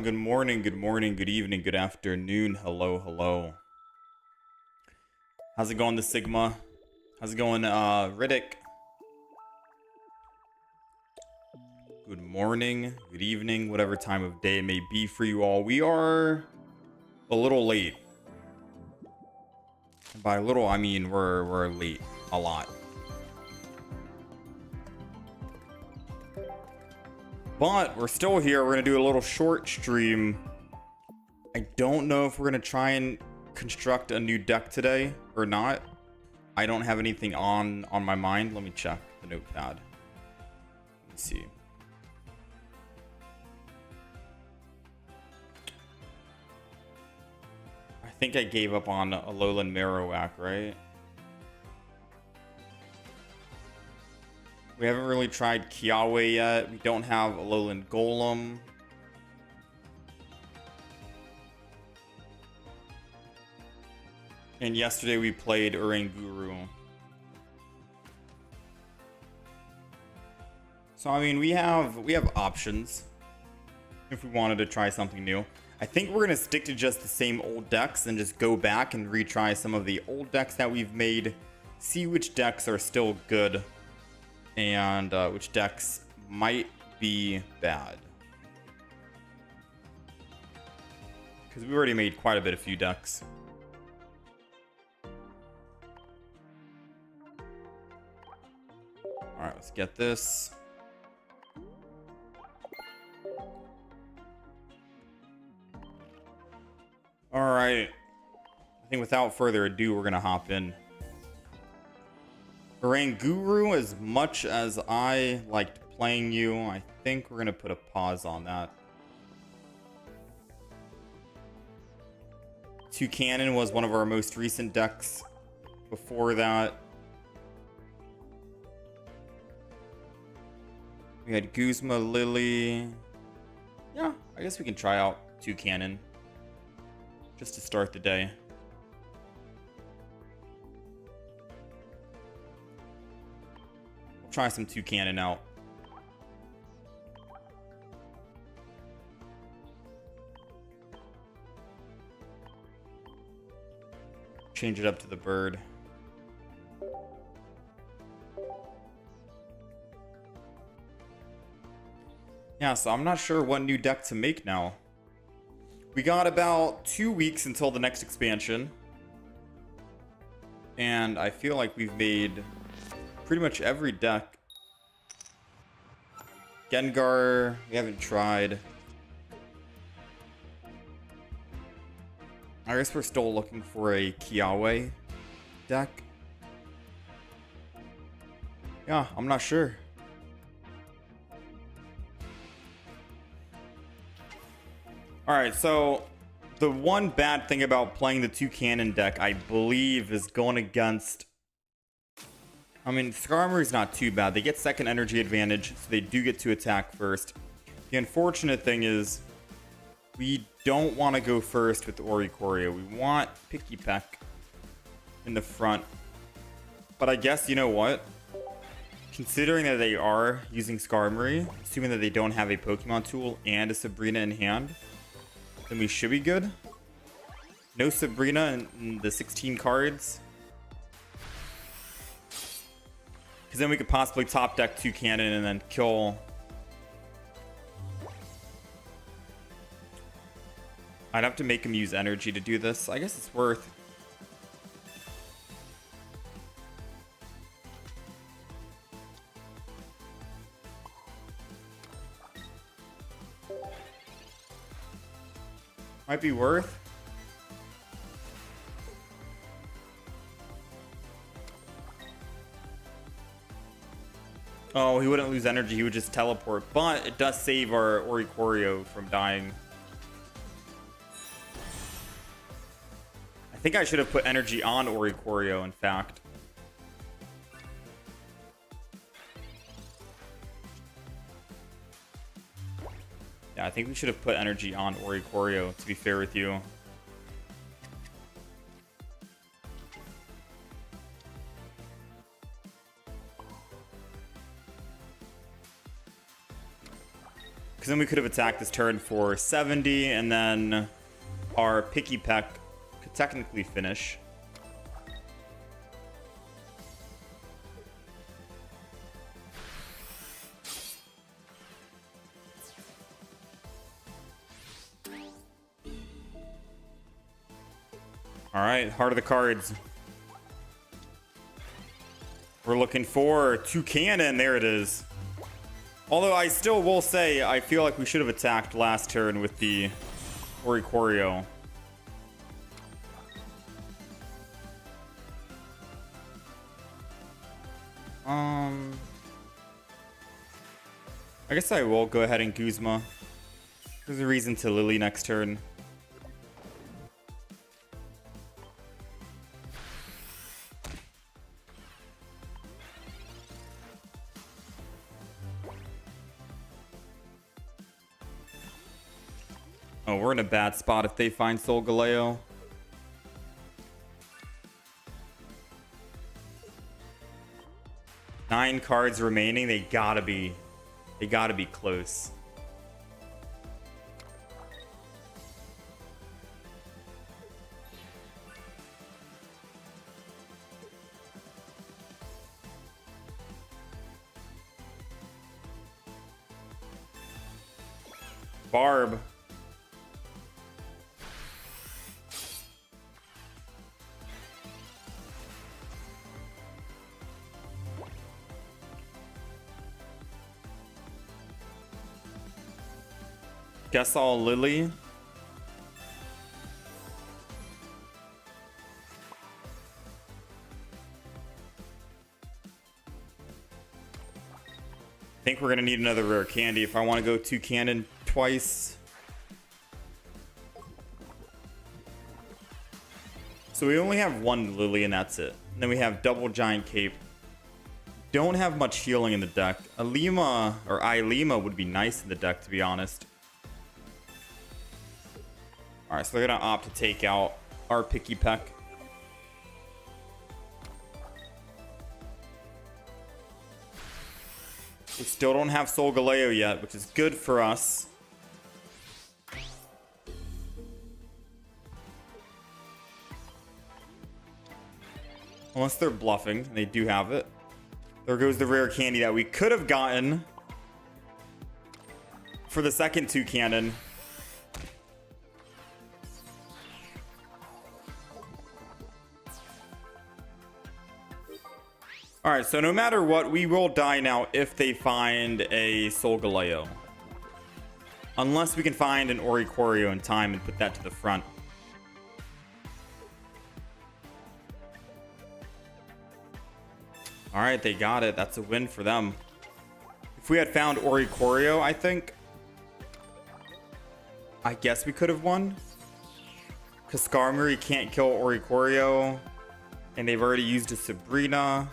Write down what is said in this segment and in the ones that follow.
Good morning, good morning, good evening, good afternoon. Hello, hello. How's it going, the Sigma? How's it going, Riddick? Good morning, good evening, whatever time of day it may be for you all. We are a little late. And by little, I mean we're late a lot. But we're still here. We're gonna do a little short stream. I don't know if we're gonna try and construct a new deck today or not. I don't have anything on my mind. Let me check the notepad. Let me see. I think I gave up on Alolan Marowak, right? We haven't really tried Kiawe yet. We don't have Alolan Golem. And yesterday we played Oranguru. So I mean, we have options if we wanted to try something new. I think we're gonna stick to just the same old decks and just go back and retry some of the old decks that we've made, see which decks are still good and which decks might be bad. Because we already made quite a few decks. Alright, let's get this. Alright. I think without further ado, we're going to hop in. Oranguru, as much as I liked playing you, I think we're going to put a pause on that. Toucannon was one of our most recent decks before that. We had Guzma, Lily. Yeah, I guess we can try out Toucannon just to start the day. We'll try some Toucannon out. Change it up to the bird. Yeah, so I'm not sure what new deck to make now. We got about 2 weeks until the next expansion. And I feel like we've made pretty much every deck. Gengar, we haven't tried. I guess we're still looking for a Kiawe deck. Yeah, I'm not sure. Alright, so the one bad thing about playing the Toucannon deck, I believe, is going against... I mean, Skarmory is not too bad. They get second energy advantage, so they do get to attack first. The unfortunate thing is, we don't want to go first with Oricorio. We want Picky Peck. in the front. But I guess, you know what? Considering that they are using Skarmory, assuming that they don't have a Pokemon tool and a Sabrina in hand, then we should be good. No Sabrina in the 16 cards. Because then we could possibly top deck Toucannon and then kill. I'd have to make him use energy to do this. I guess it's worth. Might be worth. Oh, he wouldn't lose energy. He would just teleport. But it does save our Oricorio from dying. I think I should have put energy on Oricorio, in fact. Yeah, I think we should have put energy on Oricorio, to be fair with you. Because then we could have attacked this turn for 70, and then our Picky Peck could technically finish. Alright, heart of the cards. We're looking for Toucannon. There it is. Although I still will say, I feel like we should have attacked last turn with the Oricorio. I guess I will go ahead and Guzma. There's a reason to Lily next turn. Oh, we're in a bad spot if they find Solgaleo. Nine cards remaining. They gotta be close. Barb. Guess I'll Lily. I think we're gonna need another rare candy if I want to go Toucannon twice. So we only have one Lily and that's it. And then we have double Giant Cape. Don't have much healing in the deck. Alima or Ilima would be nice in the deck, to be honest. Alright, so they're gonna opt to take out our Picky Peck. We still don't have Solgaleo yet, which is good for us. Unless they're bluffing, and they do have it. There goes the rare candy that we could have gotten for the second Toucannon. Alright, so no matter what, we will die now if they find a Solgaleo. Unless we can find an Oricorio in time and put that to the front. Alright, they got it. That's a win for them. If we had found Oricorio, I guess we could have won. Because Skarmory can't kill Oricorio. And they've already used a Sabrina.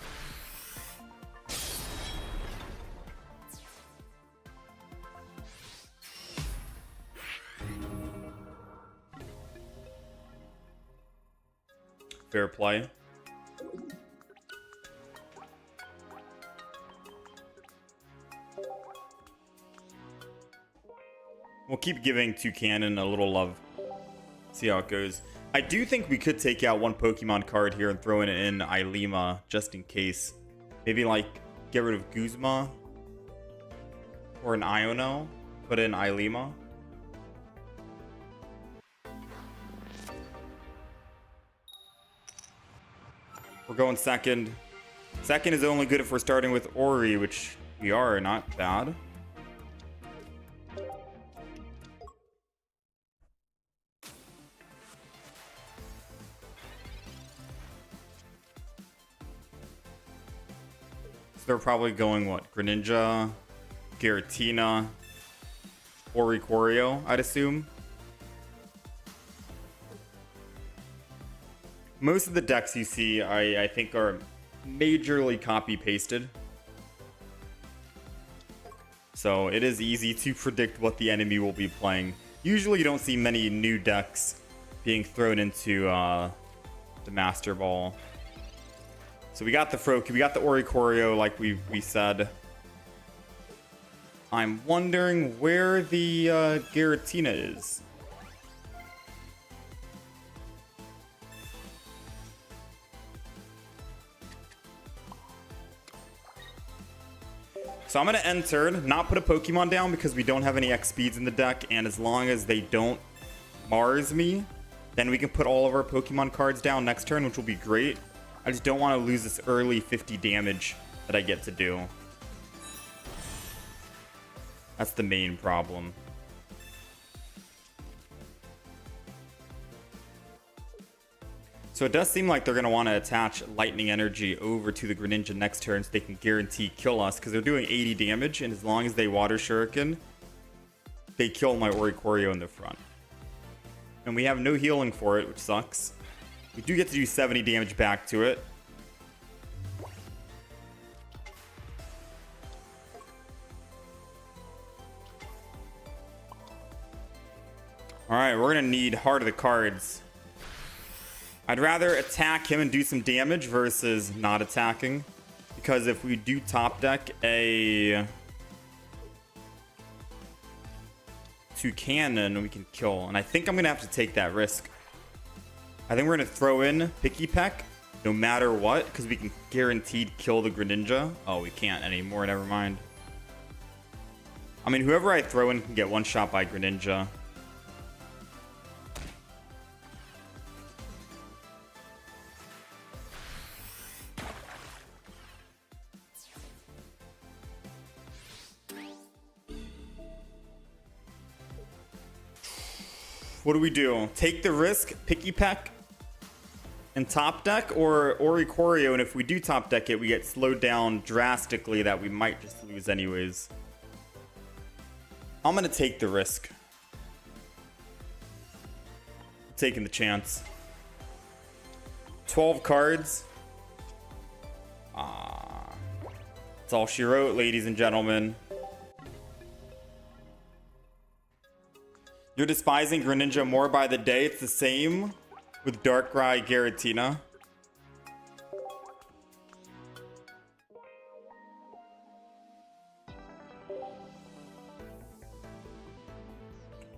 Fair play. We'll keep giving Toucannon a little love. See how it goes. I do think we could take out one Pokemon card here and throw in Ilima just in case. Maybe like get rid of Guzma or an Iono, put in Ilima. We're going second. Second is only good if we're starting with Ori, which we are, not bad. So they're probably going, what? Greninja, Giratina, Oricorio, I'd assume. Most of the decks you see, I think, are majorly copy-pasted. So it is easy to predict what the enemy will be playing. Usually you don't see many new decks being thrown into the Master Ball. So we got the Froakie, we got the Oricorio, like we said. I'm wondering where the Giratina is. So I'm going to end turn, not put a Pokemon down because we don't have any X speeds in the deck, and as long as they don't Mars me, then we can put all of our Pokemon cards down next turn, which will be great. I just don't want to lose this early 50 damage that I get to do. That's the main problem. So it does seem like they're going to want to attach Lightning Energy over to the Greninja next turn so they can guarantee kill us, because they're doing 80 damage, and as long as they Water Shuriken, they kill my Oricorio in the front. And we have no healing for it, which sucks. We do get to do 70 damage back to it. Alright, we're going to need Heart of the Cards. I'd rather attack him and do some damage versus not attacking. Because if we do top deck a Toucannon, we can kill. And I think I'm going to have to take that risk. I think we're going to throw in Picky Peck no matter what, because we can guaranteed kill the Greninja. Oh, we can't anymore. Never mind. I mean, whoever I throw in can get one shot by Greninja. What do we do? Take the risk, Picky Peck, and top deck, or Oricorio? And if we do top deck it, we get slowed down drastically that we might just lose anyways. I'm gonna take the risk. Taking the chance. 12 cards. That's all she wrote, ladies and gentlemen. You're despising Greninja more by the day. It's the same with Darkrai Giratina.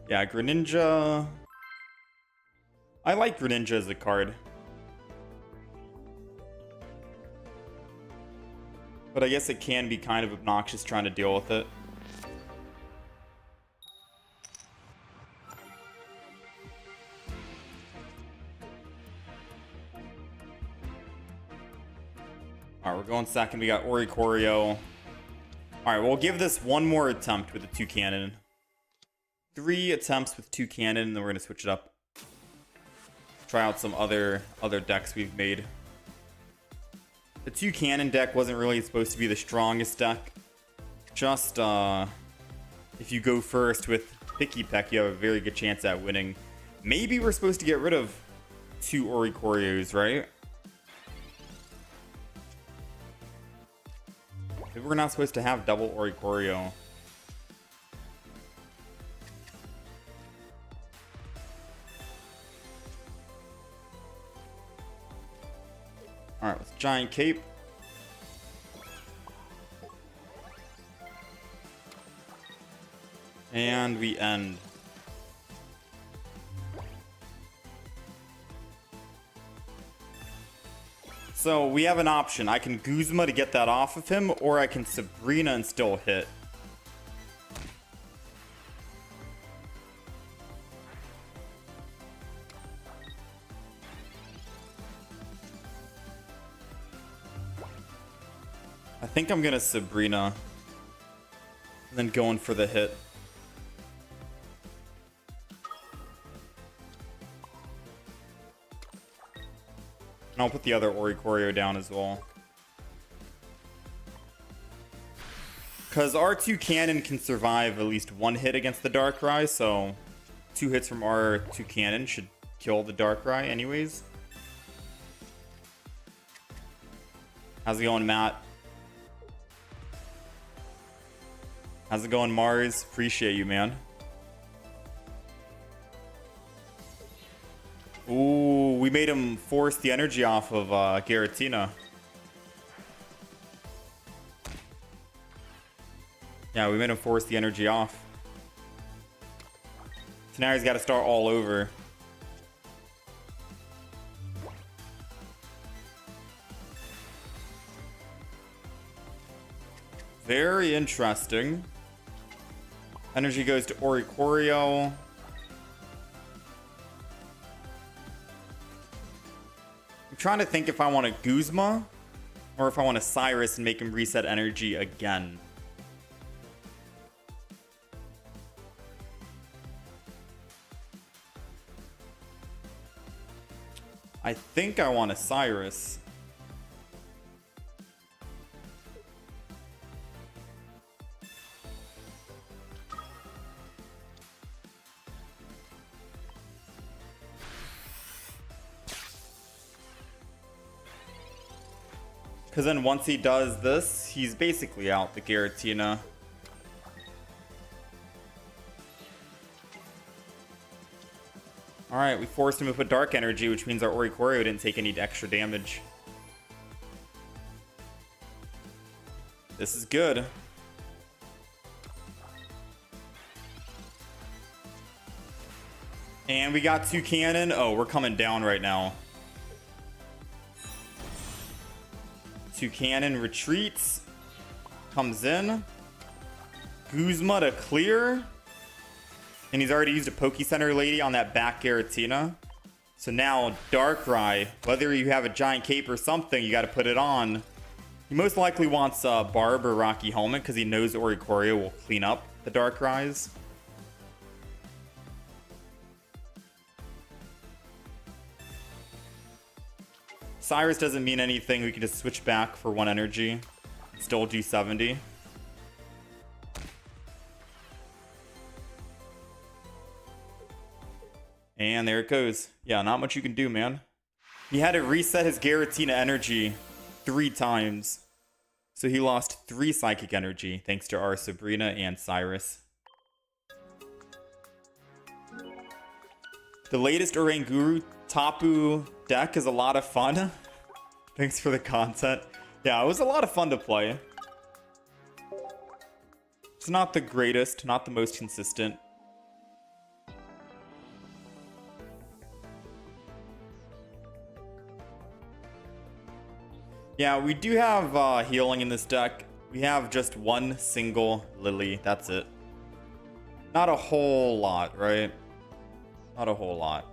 Yeah, Greninja. I like Greninja as a card. But I guess it can be kind of obnoxious trying to deal with it. Alright, we're going second. We got Oricorio. Alright, we'll give this one more attempt with the Toucannon. 3 attempts with Toucannon, and then we're going to switch it up. Try out some other decks we've made. The Toucannon deck wasn't really supposed to be the strongest deck. Just, if you go first with Picky Peck, you have a very good chance at winning. Maybe we're supposed to get rid of 2 Oricorios, right? Maybe we're not supposed to have double Oricorio. Alright, let's Giant Cape. And we end. So we have an option. I can Guzma to get that off of him, or I can Sabrina and still hit. I think I'm gonna Sabrina and then going for the hit. And I'll put the other Oricorio down as well. Because our Toucannon can survive at least one hit against the Darkrai, so 2 hits from our Toucannon should kill the Darkrai anyways. How's it going, Matt? How's it going, Mars? Appreciate you, man. Ooh, we made him force the energy off of Giratina. Yeah, we made him force the energy off. So now he's got to start all over. Very interesting. Energy goes to Oricorio. I'm trying to think if I want to Guzma or if I want to Cyrus and make him reset energy again. I think I want a Cyrus. Because then once he does this, he's basically out the Giratina. Alright, we forced him to put Dark Energy, which means our Oricorio didn't take any extra damage. This is good. And we got Toucannon. Oh, we're coming down right now. Toucannon retreats. Comes in. Guzma to clear. And he's already used a Poke Center Lady on that back Giratina. So now Darkrai, whether you have a giant cape or something, you got to put it on. He most likely wants Barb or Rocky Helmet because he knows Oricorio will clean up the Darkrai's. Cyrus doesn't mean anything. We can just switch back for 1 energy and still do 70. And there it goes. Yeah, not much you can do, man. He had to reset his Giratina energy 3 times. So he lost 3 psychic energy thanks to our Sabrina and Cyrus. The latest Oranguru Tapu deck is a lot of fun. Thanks for the content. Yeah, it was a lot of fun to play. It's not the greatest, not the most consistent. Yeah, we do have healing in this deck. We have just 1 single Lily. That's it. Not a whole lot, right? Not a whole lot.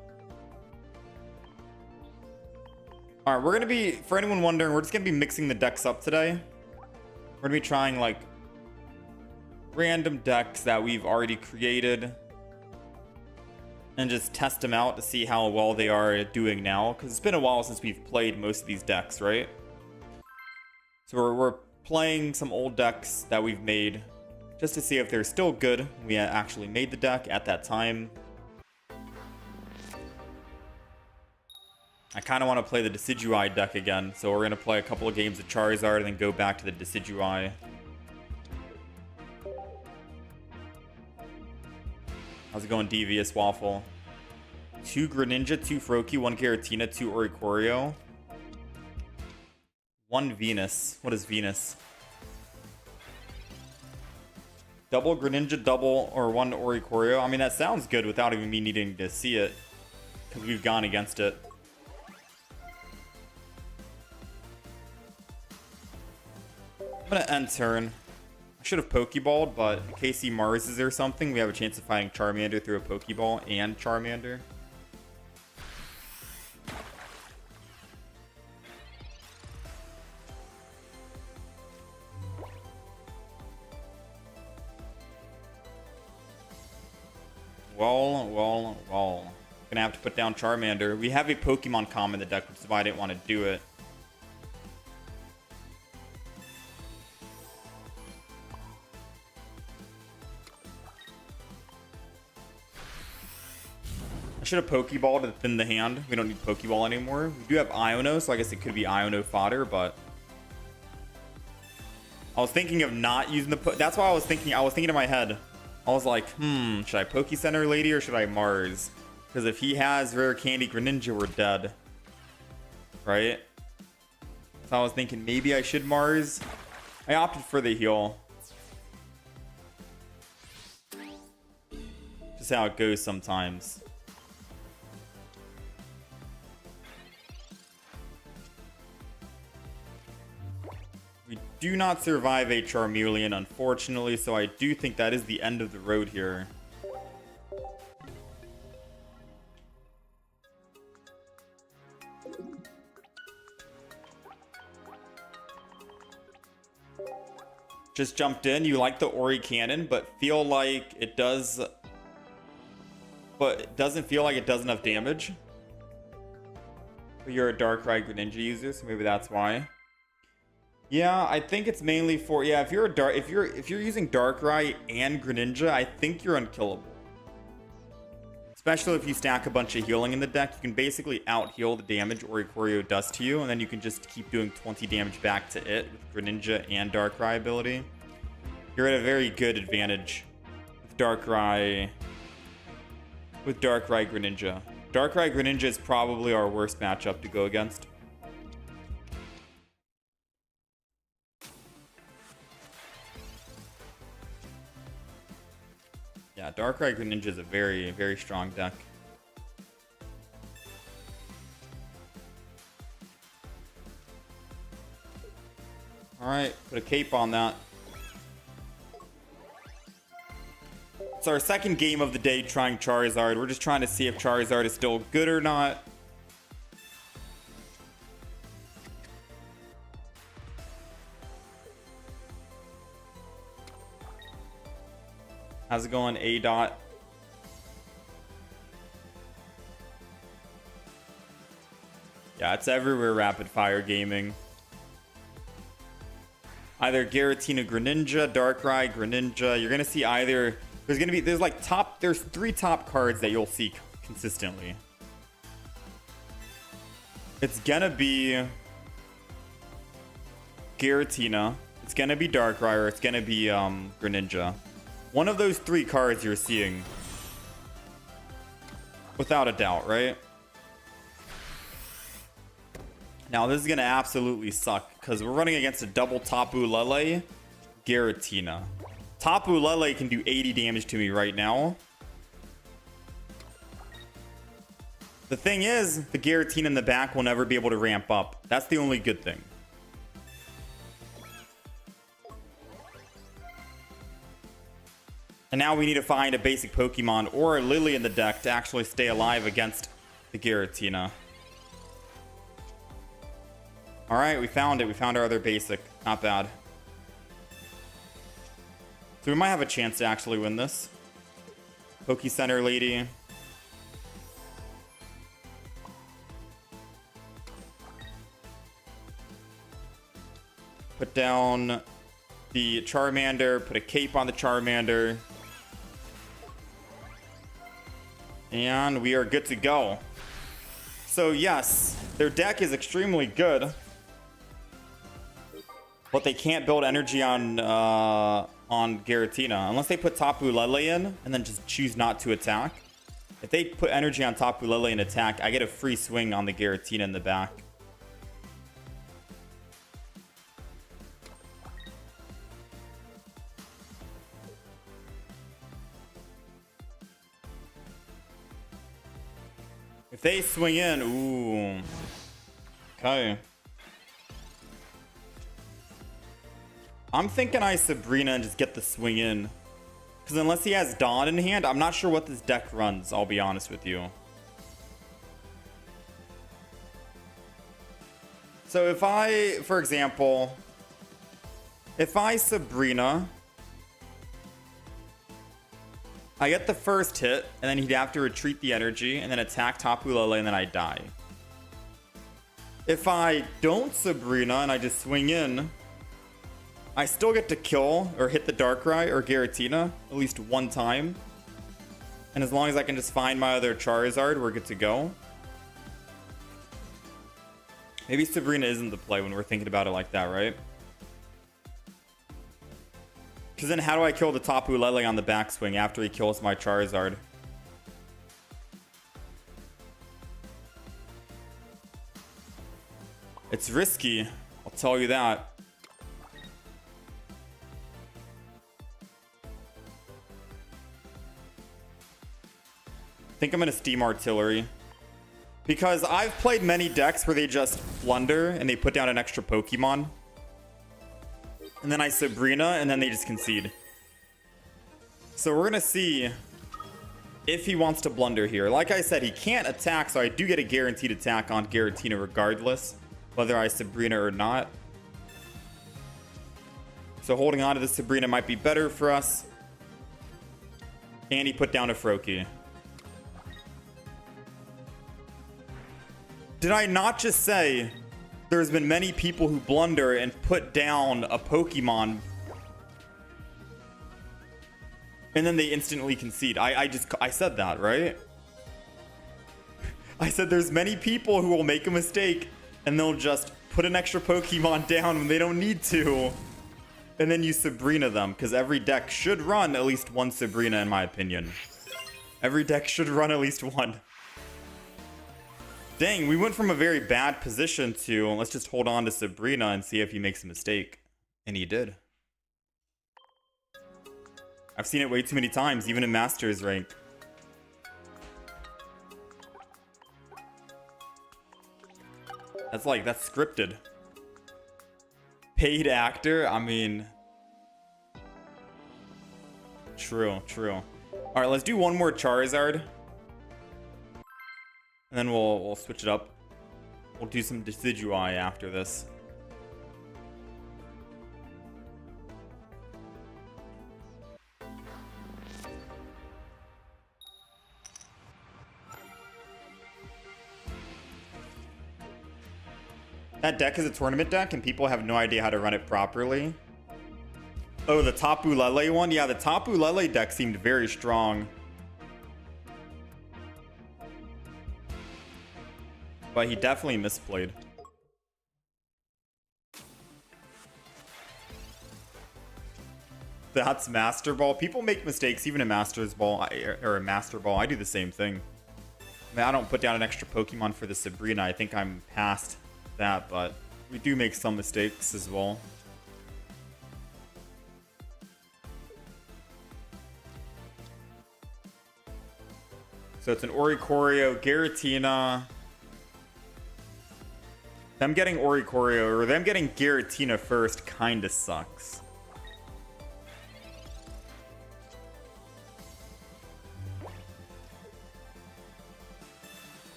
Alright, we're going to be, for anyone wondering, we're just going to be mixing the decks up today. We're going to be trying, like, random decks that we've already created. And just test them out to see how well they are doing now. Because it's been a while since we've played most of these decks, right? So we're playing some old decks that we've made just to see if they're still good. We actually made the deck at that time. I kind of want to play the Decidueye deck again, so we're going to play a couple of games of Charizard and then go back to the Decidueye. How's it going, Devious Waffle? 2 Greninja, 2 Froakie, 1 Giratina, 2 Oricorio. 1 Venus. What is Venus? Double Greninja, double, or one Oricorio. I mean, that sounds good without even me needing to see it, because we've gone against it. I'm gonna end turn. I should have Pokeballed, but in case he Marses or something, we have a chance of fighting Charmander through a Pokeball and Charmander. Well. Gonna have to put down Charmander. We have a Pokemon Calm in the deck, which is why I didn't want to do it. I should have Pokeball to thin the hand. We don't need Pokeball anymore. We do have Iono, so I guess it could be Iono fodder, but I was thinking of not using the that's why I was thinking in my head. I was like, should I Poke Center Lady or should I Mars? Because if he has Rare Candy Greninja, we're dead. Right? So I was thinking maybe I should Mars. I opted for the heal. Just how it goes sometimes. We do not survive a Charmeleon, unfortunately, so I do think that is the end of the road here. Just jumped in. You like the Ori Cannon, but feel like it does... But it doesn't feel like it does enough damage. But you're a Darkrai Greninja user, so maybe that's why. Yeah, I think it's mainly for... Yeah, if you're using Darkrai and Greninja, I think you're unkillable. Especially if you stack a bunch of healing in the deck, you can basically out-heal the damage Oricorio does to you, and then you can just keep doing 20 damage back to it with Greninja and Darkrai ability. You're at a very good advantage with Darkrai Greninja. Darkrai Greninja is probably our worst matchup to go against. Yeah, Darkrai Greninja is a very, very strong deck. Alright, put a cape on that. It's our second game of the day trying Charizard. We're just trying to see if Charizard is still good or not. How's it going, A dot? Yeah, it's everywhere rapid fire gaming. Either Giratina Greninja, Darkrai Greninja. You're gonna see either there's three top cards that you'll see consistently. It's gonna be Giratina, it's gonna be Darkrai, or it's gonna be Greninja. One of those three cards you're seeing. Without a doubt, right? Now this is gonna absolutely suck because we're running against a double Tapu Lele Giratina. Tapu Lele can do 80 damage to me right now. The thing is, the Giratina in the back will never be able to ramp up. That's the only good thing. And now we need to find a basic Pokemon or a Lily in the deck to actually stay alive against the Giratina. Alright, we found it. We found our other basic. Not bad. So we might have a chance to actually win this. Poke Center Lady. Put down the Charmander. Put a cape on the Charmander. And we are good to go. So yes, their deck is extremely good. But they can't build energy on Giratina. Unless they put Tapu Lele in and then just choose not to attack. If they put energy on Tapu Lele and attack, I get a free swing on the Giratina in the back. If they swing in, ooh. Okay. I'm thinking I Sabrina and just get the swing in. Because unless he has Dawn in hand, I'm not sure what this deck runs, I'll be honest with you. So if I, for example, if I Sabrina, I get the first hit, and then he'd have to retreat the energy, and then attack Tapu Lele, and then I die. If I don't Sabrina, and I just swing in, I still get to kill, or hit the Darkrai, or Giratina, at least one time. And as long as I can just find my other Charizard, we're good to go. Maybe Sabrina isn't the play when we're thinking about it like that, right? Because then how do I kill the Tapu Lele on the backswing after he kills my Charizard? It's risky, I'll tell you that. I think I'm going to Steam Artillery. Because I've played many decks where they just blunder and they put down an extra Pokemon. And then I Sabrina, and then they just concede. So we're going to see if he wants to blunder here. Like I said, he can't attack, so I do get a guaranteed attack on Giratina regardless, whether I Sabrina or not. So holding on to the Sabrina might be better for us. And he put down a Froakie. Did I not just say there's been many people who blunder and put down a Pokemon and then they instantly concede? I said that, right? I said there's many people who will make a mistake and they'll just put an extra Pokemon down when they don't need to. And then you Sabrina them, because every deck should run at least one Sabrina in my opinion. Every deck should run at least one. Dang, we went from a very bad position to let's just hold on to Sabrina and see if he makes a mistake. And he did. I've seen it way too many times, even in Masters rank. That's scripted. Paid actor? I mean... True, true. Alright, let's do one more Charizard. And then we'll switch it up. We'll do some Decidueye after this. That deck is a tournament deck and people have no idea how to run it properly. Oh, the Tapu Lele one? Yeah, the Tapu Lele deck seemed very strong. But he definitely misplayed. That's Master Ball. People make mistakes even in Masters Ball or a Master Ball. I do the same thing. I mean, I don't put down an extra Pokemon for the Sabrina. I think I'm past that, but we do make some mistakes as well. So it's an Oricorio, Giratina. Them getting Oricorio or them getting Giratina first kinda sucks.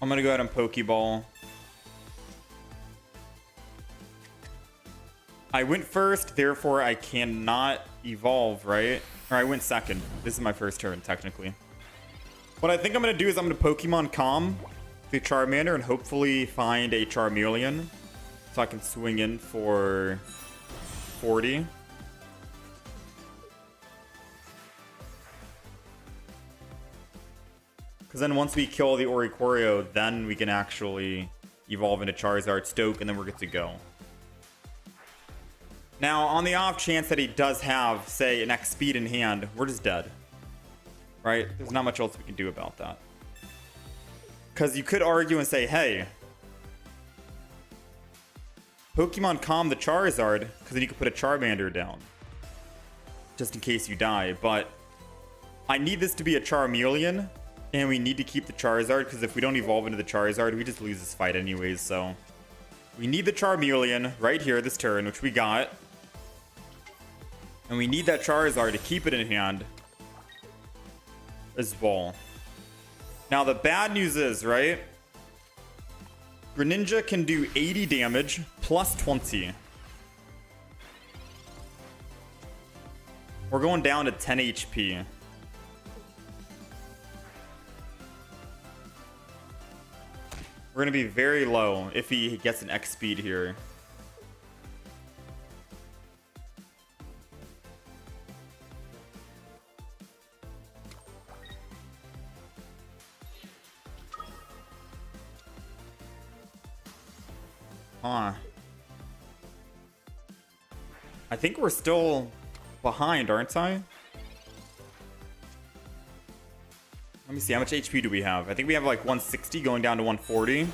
I'm gonna go ahead and Pokeball. I went first, therefore I cannot evolve, right? Or I went second. This is my first turn, technically. What I think I'm going to do is I'm going to Pokemon Calm the Charmander and hopefully find a Charmeleon so I can swing in for 40. Because then once we kill the Oricorio, then we can actually evolve into Charizard, Stoke, and then we're good to go. Now, on the off chance that he does have, say, an X speed in hand, we're just dead. Right? There's not much else we can do about that. Because you could argue and say, hey, Pokemon Calm the Charizard, because then you could put a Charmander down. Just in case you die. But I need this to be a Charmeleon, and we need to keep the Charizard, because if we don't evolve into the Charizard, we just lose this fight anyways, so... We need the Charmeleon right here this turn, which we got. And we need that Charizard to keep it in hand as well. Now, the bad news is, right? Greninja can do 80 damage plus 20. We're going down to 10 HP. We're going to be very low if he gets an X speed here. Huh. I think we're still behind, aren't I? Let me see, how much HP do we have? I think we have like 160 going down to 140.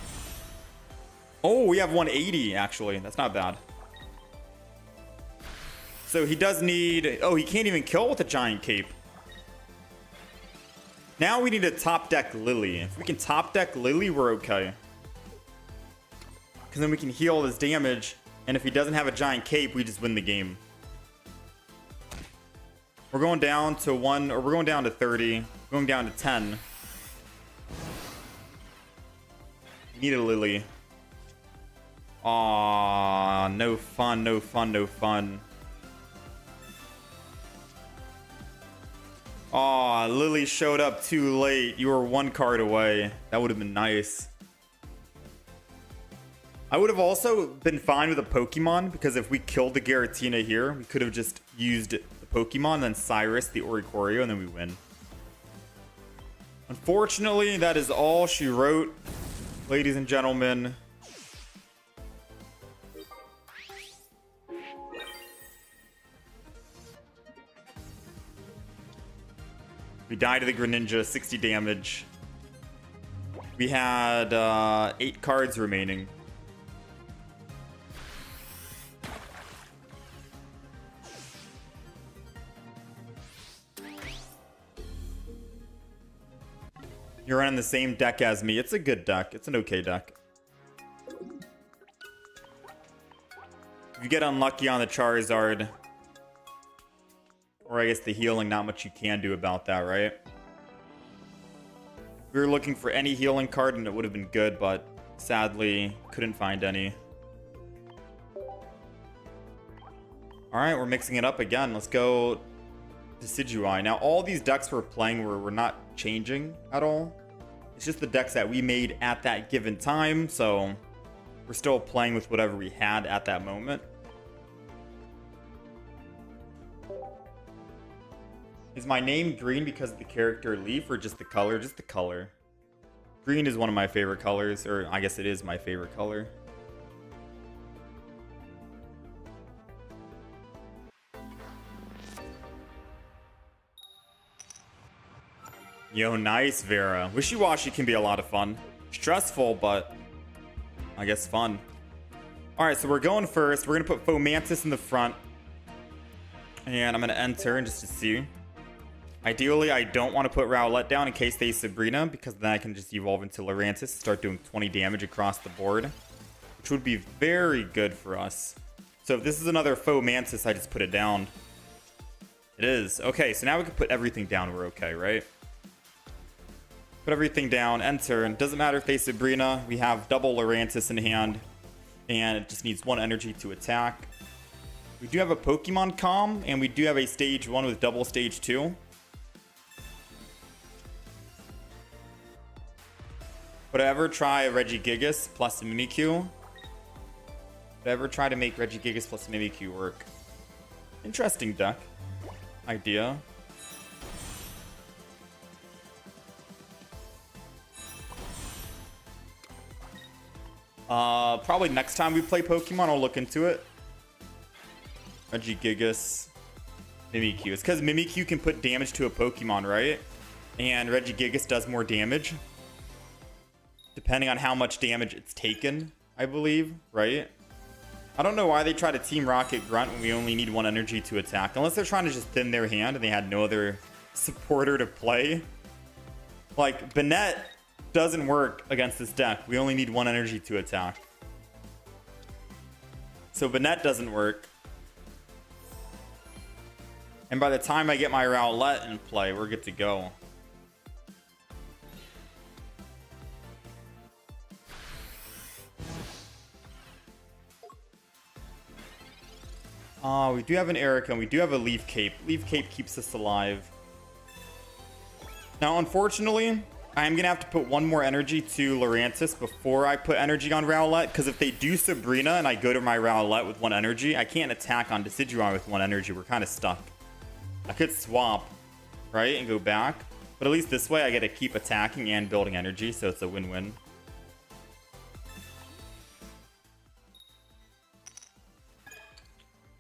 Oh, we have 180 actually. That's not bad. So he does need... Oh, he can't even kill with a giant cape. Now we need to top deck Lily. If we can top deck Lily, we're okay. Because then we can heal his damage. And if he doesn't have a giant cape, we just win the game. We're going down to 1, or we're going down to 30. Going down to 10. Need a Lily. Aw, no fun, no fun, no fun. Aw, Lily showed up too late. You were 1 card away. That would have been nice. I would have also been fine with a Pokemon, because if we killed the Giratina here, we could have just used the Pokemon, then Cyrus, the Oricorio, and then we win. Unfortunately, that is all she wrote, ladies and gentlemen. We died to the Greninja, 60 damage. We had 8 cards remaining. You're running the same deck as me. It's a good deck. It's an okay deck. If you get unlucky on the Charizard, or I guess the healing, not much you can do about that, right? We were looking for any healing card and it would have been good, but sadly, couldn't find any. Alright, we're mixing it up again. Let's go Decidueye. Now, all these decks we're playing we're not changing at all. It's just the decks that we made at that given time, so we're still playing with whatever we had at that moment. Is my name green because of the character Leaf, or just the color? Just the color. Green is one of my favorite colors, or I guess it is my favorite color. Yo, nice, Vera. Wishy-washy can be a lot of fun. Stressful, but I guess fun. Alright, so we're going first. We're going to put Fomantis in the front. And I'm going to end turn just to see. Ideally, I don't want to put Rowlet down in case they Sabrina, because then I can just evolve into Lurantis and start doing 20 damage across the board, which would be very good for us. So if this is another Fomantis, I just put it down. It is. Okay, so now we can put everything down. We're okay, right? Put everything down, enter, and doesn't matter if they Sabrina, we have double Lurantis in hand, and it just needs 1 energy to attack. We do have a Pokemon Calm, and we do have a stage 1 with double stage 2. Would I ever try a Regigigas plus a Mimikyu? Would I ever try to make Regigigas plus Mimikyu work? Interesting deck idea. Probably next time we play Pokemon, I'll look into it. Regigigas, Mimikyu. It's because Mimikyu can put damage to a Pokemon, right? And Regigigas does more damage, depending on how much damage it's taken, I believe, right? I don't know why they try to Team Rocket Grunt when we only need 1 energy to attack. Unless they're trying to just thin their hand and they had no other supporter to play. Like, Banette doesn't work against this deck. We only need 1 energy to attack. So Banette doesn't work. And by the time I get my Rowlet in play, we're good to go. We do have an Erica and we do have a Leaf Cape. Leaf Cape keeps us alive. Now, unfortunately, I am going to have to put 1 more energy to Lurantis before I put energy on Rowlet. Because if they do Sabrina and I go to my Rowlet with 1 energy, I can't attack on Decidueye with 1 energy. We're kind of stuck. I could swap, right, and go back. But at least this way I get to keep attacking and building energy, so it's a win-win.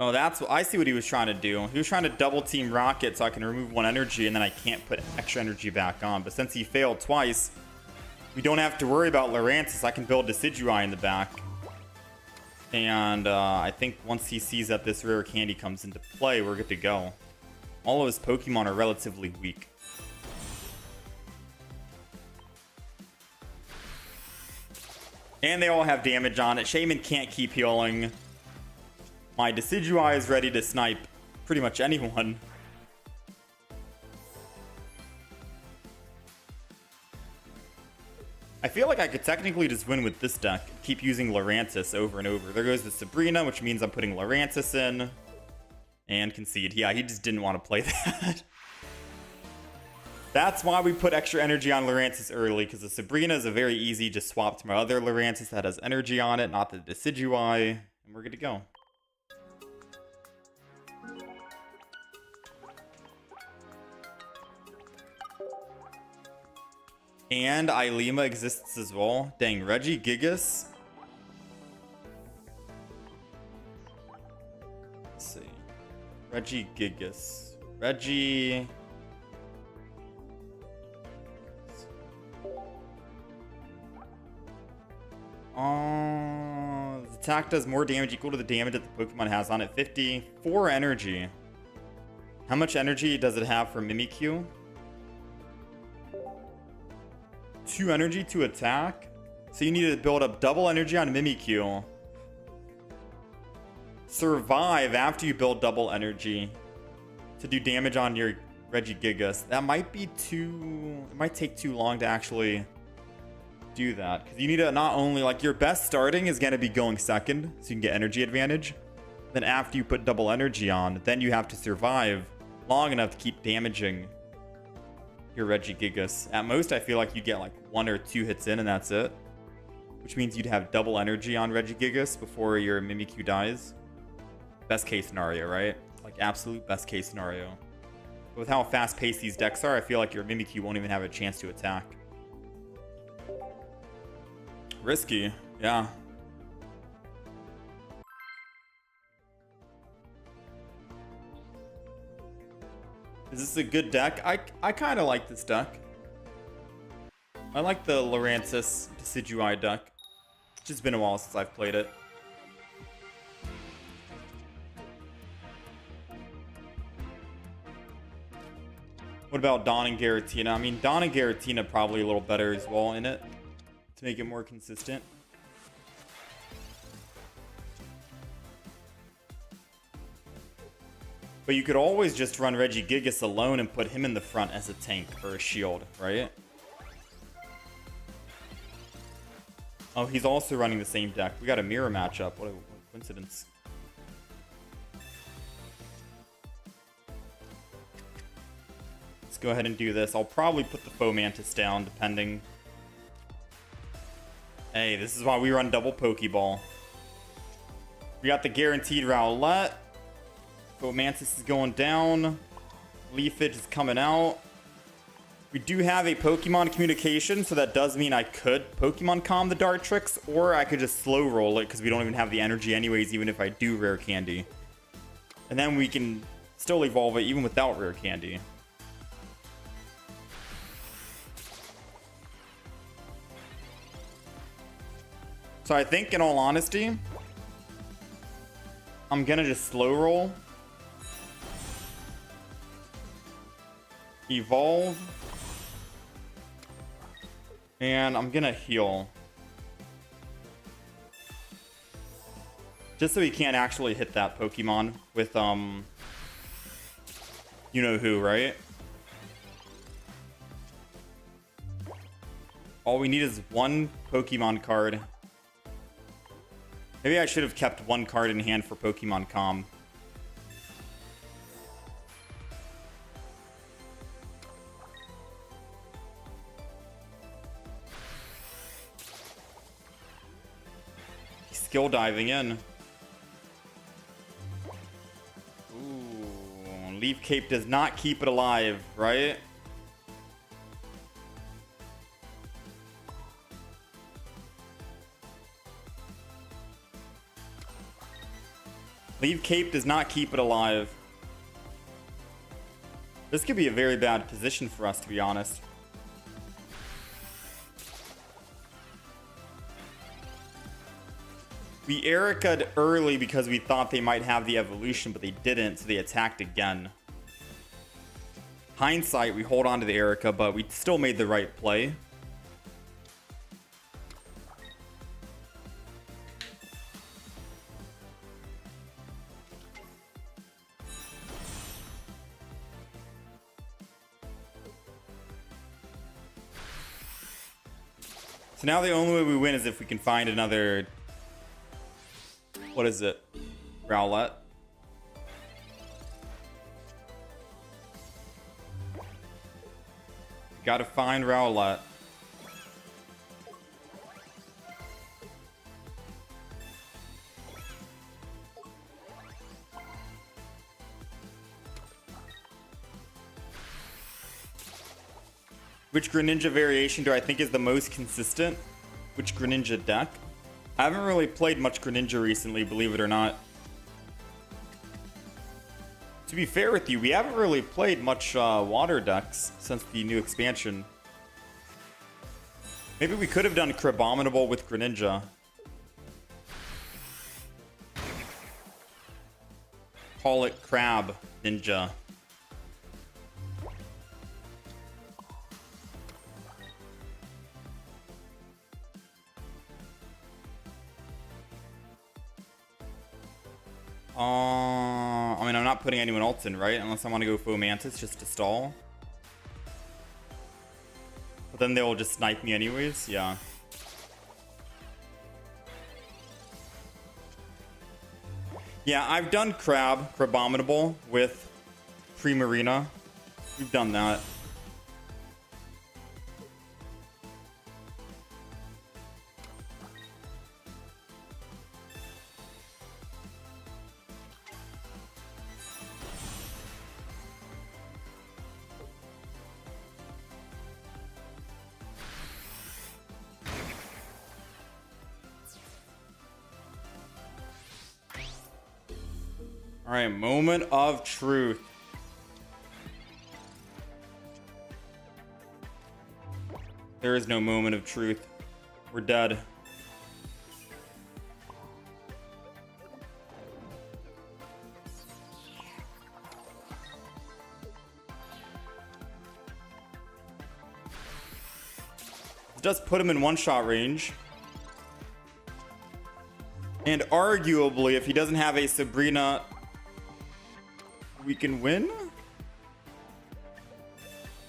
Oh, that's what I see what he was trying to do. He was trying to double team Rocket so I can remove 1 energy and then I can't put extra energy back on. But since he failed twice, we don't have to worry about Lurantis. I can build Decidueye in the back. And I think once he sees that this rare candy comes into play, we're good to go. All of his Pokemon are relatively weak. And they all have damage on it. Shaman can't keep healing. My Decidueye is ready to snipe pretty much anyone. I feel like I could technically just win with this deck. Keep using Lurantis over and over. There goes the Sabrina, which means I'm putting Lurantis in. And concede. Yeah, he just didn't want to play that. That's why we put extra energy on Lurantis early, because the Sabrina is a very easy just swap to my other Lurantis that has energy on it, not the Decidueye, and we're good to go. And Ilima exists as well. Dang, Regigigas. Let's see. Regigigas. Reggie. The attack does more damage equal to the damage that the Pokemon has on it. 54 energy. How much energy does it have for Mimikyu? 2 energy to attack. So you need to build up double energy on Mimikyu. Survive after you build double energy to do damage on your Regigigas. That might be too... It might take too long to actually do that. Because you need to not only... Like, your best starting is going to be going second, so you can get energy advantage. Then after you put double energy on, then you have to survive long enough to keep damaging your Regigigas. At most, I feel like you'd get like 1 or 2 hits in and that's it. Which means you'd have double energy on Regigigas before your Mimikyu dies. Best case scenario, right? Like absolute best case scenario. But with how fast paced these decks are, I feel like your Mimikyu won't even have a chance to attack. Risky, yeah. Is this a good deck? I kind of like this deck. I like the Lurantis Decidueye deck. It's just been a while since I've played it. What about Dawn and Giratina? I mean, Dawn and Giratina probably a little better as well in it to make it more consistent. But you could always just run Regigigas alone and put him in the front as a tank or a shield, right? Oh, he's also running the same deck. We got a mirror matchup. What a coincidence. Let's go ahead and do this. I'll probably put the Fomantis down, depending. Hey, this is why we run double Pokeball. We got the guaranteed Rowlet. Fomantis is going down. Leafage is coming out. We do have a Pokemon communication, so that does mean I could Pokemon Calm the Dartrix, or I could just slow roll it because we don't even have the energy anyways, even if I do Rare Candy. And then we can still evolve it even without Rare Candy. So I think, in all honesty, I'm gonna just slow roll. Evolve. And I'm gonna heal. Just so he can't actually hit that Pokemon with, you know who, right? All we need is one Pokemon card. Maybe I should have kept one card in hand for Pokemon Com. He's skill diving in. Ooh, Leaf Cape does not keep it alive, right? Leaf Cape does not keep it alive. This could be a very bad position for us, to be honest. We Erica'd early because we thought they might have the evolution, but they didn't, so they attacked again. Hindsight, we hold on to the Erica, but we still made the right play. So now the only way we win is if we can find another... What is it? Rowlet. Gotta find Rowlet. Which Greninja variation do I think is the most consistent? Which Greninja deck? I haven't really played much Greninja recently, believe it or not. To be fair with you, we haven't really played much water decks since the new expansion. Maybe we could have done Crabominable with Greninja. Call it Crab Ninja. I mean, I'm not putting anyone else in, right? Unless I want to go Fomantis just to stall. But then they'll just snipe me anyways, yeah. Yeah, I've done Crabominable with Primarina. We've done that. All right, moment of truth. There is no moment of truth. We're dead. It does put him in one-shot range. And arguably, if he doesn't have a Sabrina, we can win?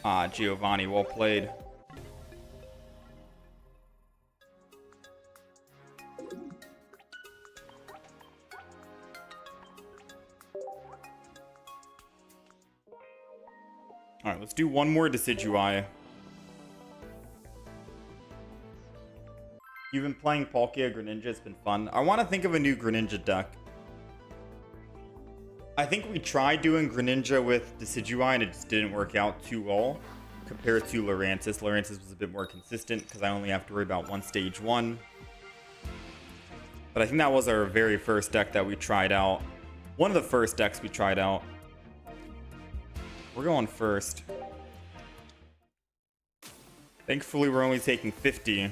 Ah, Giovanni, well played. Alright, let's do one more Decidueye. You've been playing Palkia Greninja, it's been fun. I want to think of a new Greninja deck. I think we tried doing Greninja with Decidueye and it just didn't work out too well compared to Lurantis. Lurantis was a bit more consistent because I only have to worry about one stage one. But I think that was our very first deck that we tried out. One of the first decks we tried out. We're going first. Thankfully, we're only taking 50.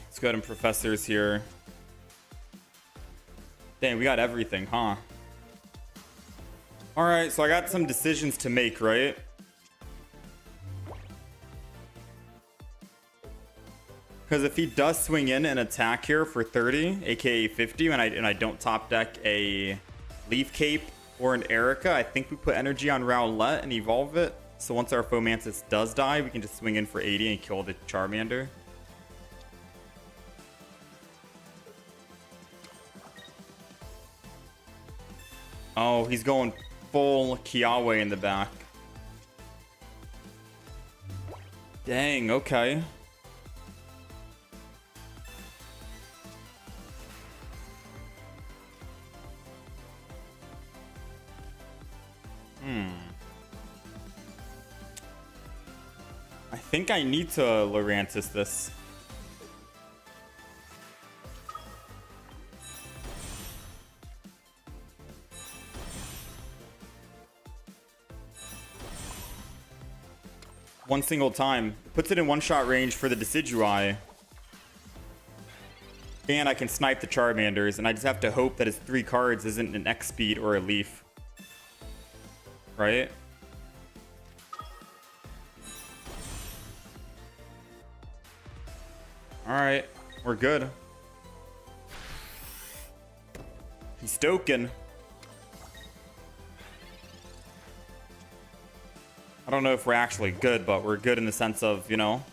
Let's go ahead and Professors here. Dang, we got everything, huh? Alright, so I got some decisions to make, right? Because if he does swing in and attack here for 30, aka 50, and I don't top deck a Leaf Cape or an Erica, I think we put energy on Rowlet and evolve it. So once our Fomantis does die, we can just swing in for 80 and kill the Charmander. Oh, he's going full Kiawe in the back. Dang, okay. I think I need to Lurantis this. One single time. Puts it in one-shot range for the Decidueye. And I can snipe the Charmanders, and I just have to hope that his 3 cards isn't an X-Speed or a Leaf. Right? Alright, we're good. He's stoking. I don't know if we're actually good, but we're good in the sense of, you know.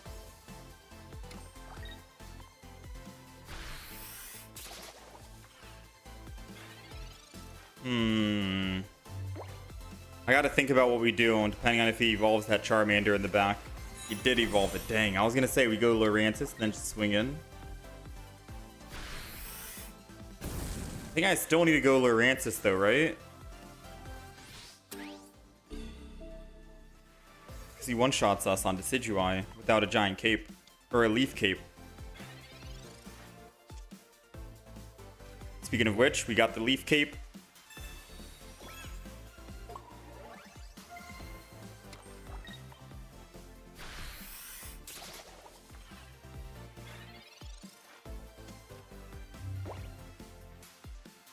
I gotta think about what we do, and depending on if he evolves that Charmander in the back. He did evolve it. Dang, I was gonna say we go Lurantis and then just swing in. I think I still need to go Lurantis though, right? Because he one-shots us on Decidueye without a giant cape. Or a leaf cape. Speaking of which, we got the leaf cape.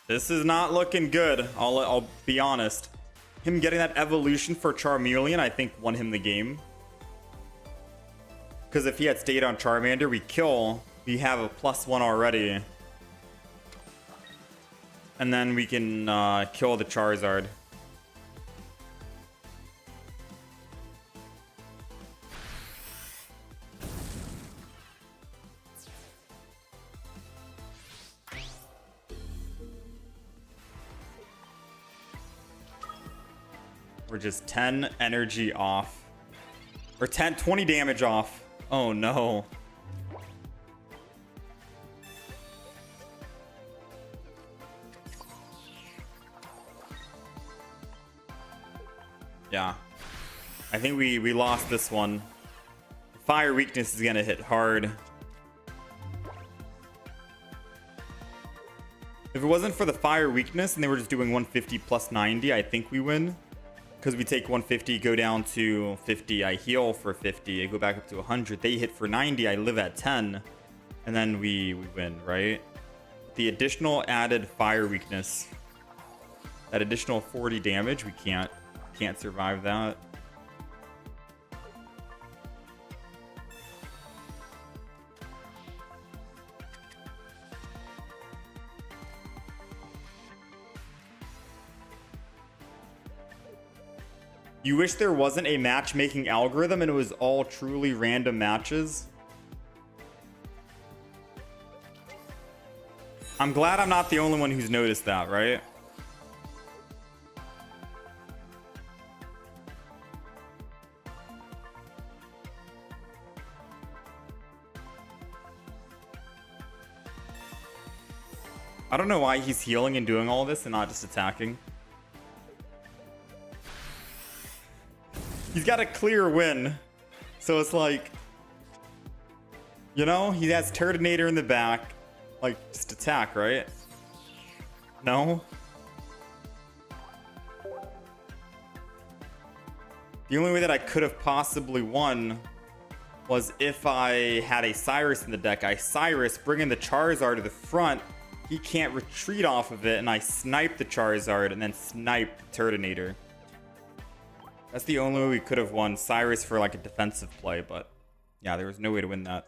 This is not looking good, I'll be honest. Him getting that evolution for Charmeleon, I think, won him the game. Because if he had stayed on Charmander, we kill. We have a +1 already. And then we can kill the Charizard. We're just 10 energy off. Or 20 damage off. Oh no. Yeah. I think we lost this one. Fire weakness is gonna hit hard. If it wasn't for the fire weakness and they were just doing 150 plus 90, I think we win. Because we take 150, go down to 50, I heal for 50, I go back up to 100, they hit for 90, I live at 10, and then we win, right? The additional added fire weakness, that additional 40 damage, we can't survive that. You wish there wasn't a matchmaking algorithm and it was all truly random matches? I'm glad I'm not the only one who's noticed that, right? I don't know why he's healing and doing all this and not just attacking. He's got a clear win. So it's like, you know, he has Turtonator in the back. Like, just attack, right? No? The only way that I could have possibly won was if I had a Cyrus in the deck. I Cyrus, bring in the Charizard to the front, he can't retreat off of it, and I snipe the Charizard and then snipe the Turtonator. That's the only way we could have won Cyrus for like a defensive play, but yeah, there was no way to win that.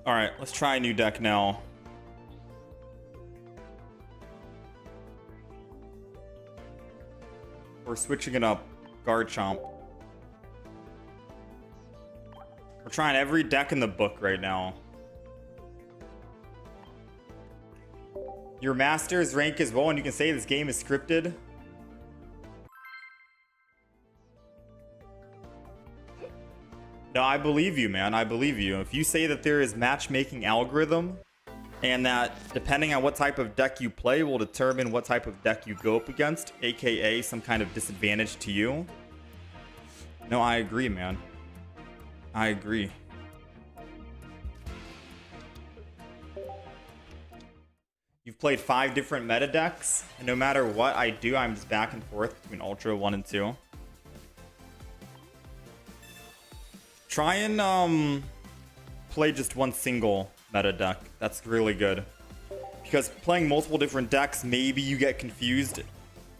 All right, let's try a new deck now. We're switching it up. Garchomp. We're trying every deck in the book right now. Your master's rank as well, and you can say this game is scripted. No, I believe you, man. I believe you. If you say that there is matchmaking algorithm and that depending on what type of deck you play will determine what type of deck you go up against, aka some kind of disadvantage to you. No, I agree, man. I agree. You've played 5 different meta decks, and no matter what I do, I'm just back and forth between Ultra 1 and 2. Try and play just one single meta deck. That's really good. Because playing multiple different decks, maybe you get confused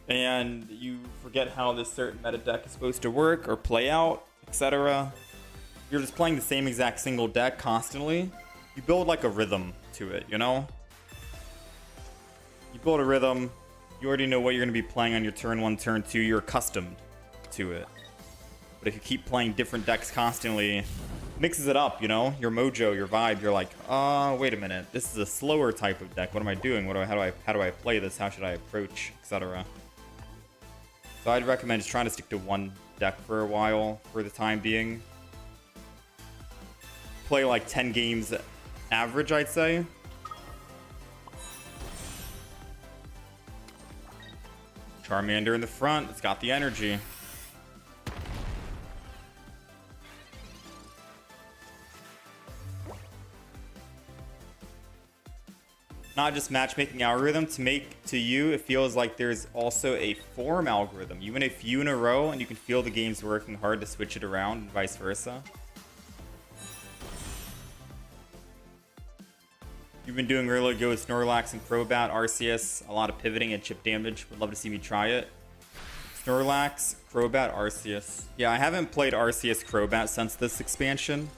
and you forget how this certain meta deck is supposed to work or play out, etc. You're just playing the same exact single deck constantly. You build like a rhythm to it, you know? You build a rhythm, you already know what you're going to be playing on your turn 1, turn 2, you're accustomed to it. But if you keep playing different decks constantly, mixes it up, you know? Your mojo, your vibe, you're like, wait a minute, this is a slower type of deck. What am I doing? How do I play this? How should I approach, etc. So I'd recommend just trying to stick to one deck for a while for the time being. Play like 10 games average, I'd say. Charmander in the front, it's got the energy. Not just matchmaking algorithm, to you it feels like there's also a form algorithm. You win a few in a row and you can feel the game's working hard to switch it around and vice versa. You've been doing really good with Snorlax and Crobat, Arceus, a lot of pivoting and chip damage. Would love to see me try it. Snorlax, Crobat, Arceus. Yeah, I haven't played Arceus Crobat since this expansion.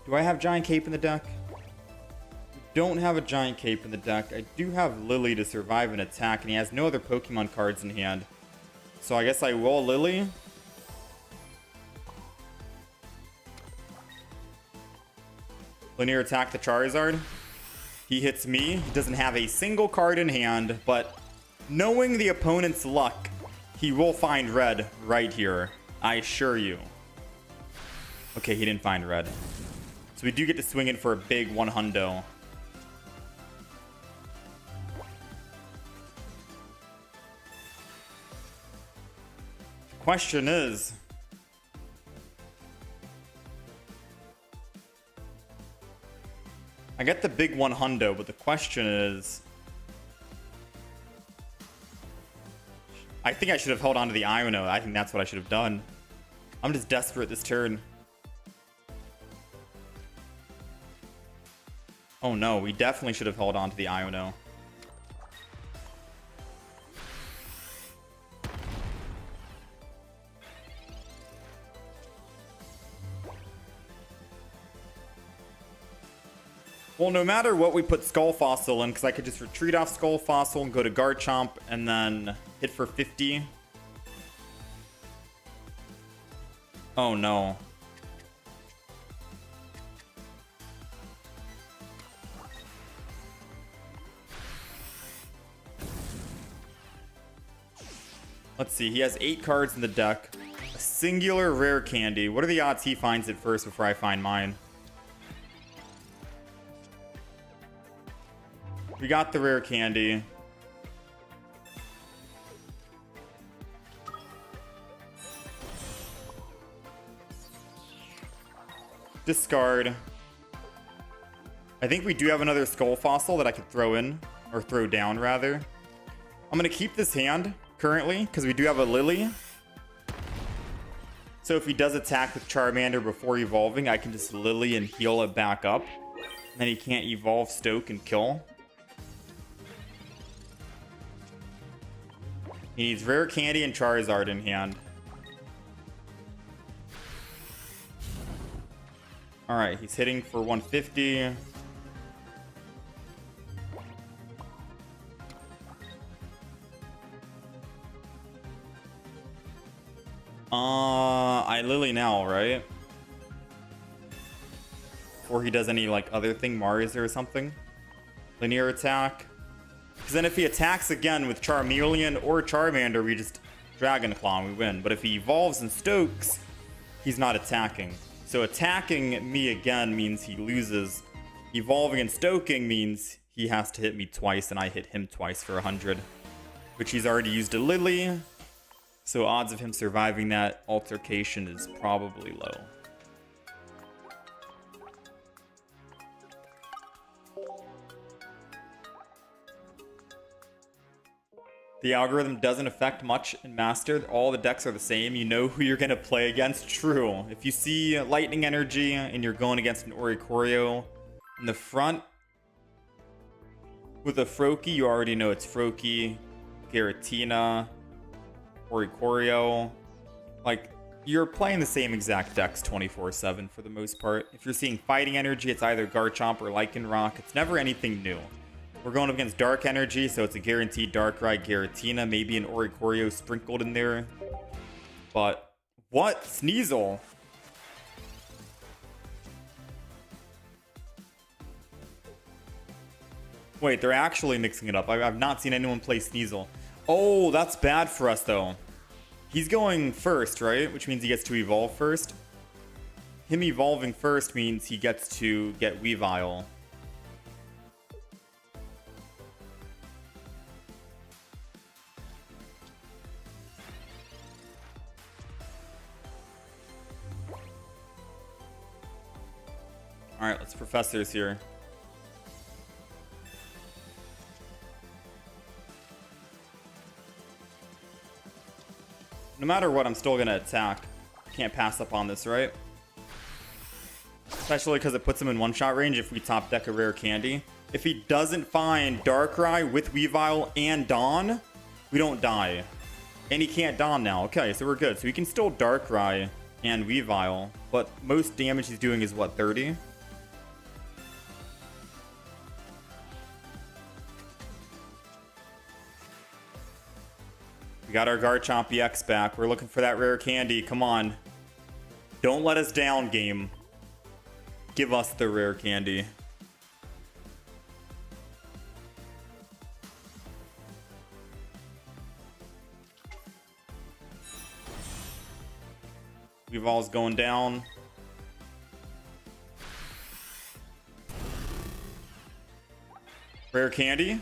Do I have Giant Cape in the deck? Don't have a Giant Cape in the deck. I do have Lily to survive an attack, and he has no other Pokemon cards in hand. So I guess I will Lily. Linear attack the Charizard. He hits me. He doesn't have a single card in hand, but knowing the opponent's luck, he will find red right here. I assure you. Okay, he didn't find red. So we do get to swing in for a big 100. Question is, I get the big 100, but the question is, I think I should have held on to the Iono. I think that's what I should have done. I'm just desperate this turn. Oh no, we definitely should have held on to the Iono. Well, no matter what we put Skull Fossil in, because I could just retreat off Skull Fossil and go to Garchomp and then hit for 50. Oh no. Let's see, he has 8 cards in the deck. A singular rare candy. What are the odds he finds it first before I find mine? We got the rare candy. Discard. I think we do have another Skull Fossil that I could throw in. Or throw down, rather. I'm going to keep this hand currently because we do have a Lily. So if he does attack with Charmander before evolving, I can just Lily and heal it back up. And then he can't evolve, Stoke, and kill. He needs Rare Candy and Charizard in hand. Alright, he's hitting for 150. I Lily now, right? Before he does any, like, other thing, Mari's or something. Linear attack. Because then if he attacks again with Charmeleon or Charmander, we just Dragon Claw and we win. But if he evolves and Stokes, he's not attacking. So attacking me again means he loses. Evolving and stoking means he has to hit me twice, and I hit him twice for 100. Which he's already used a Lily. So odds of him surviving that altercation is probably low. The algorithm doesn't affect much in Master. All the decks are the same. You know who you're going to play against. True. If you see Lightning Energy and you're going against an Oricorio in the front with a Froakie, you already know it's Froakie, Giratina, Oricorio. Like, you're playing the same exact decks 24/7 for the most part. If you're seeing Fighting Energy, it's either Garchomp or Lycanroc. It's never anything new. We're going up against Dark Energy, so it's a guaranteed Darkrai, Giratina, maybe an Oricorio sprinkled in there. But what? Sneasel? Wait, they're actually mixing it up. I've not seen anyone play Sneasel. Oh, that's bad for us, though. He's going first, right? Which means he gets to evolve first. Him evolving first means he gets to get Weavile. Alright, let's Professors here. No matter what, I'm still going to attack. Can't pass up on this, right? Especially because it puts him in one-shot range if we top deck a Rare Candy. If he doesn't find Darkrai with Weavile and Dawn, we don't die. And he can't Dawn now. Okay, so we're good. So we can still Darkrai and Weavile, but most damage he's doing is, what, 30? We got our Garchomp EX back. We're looking for that Rare Candy. Come on. Don't let us down, game. Give us the Rare Candy. Weavile's going down. Rare Candy?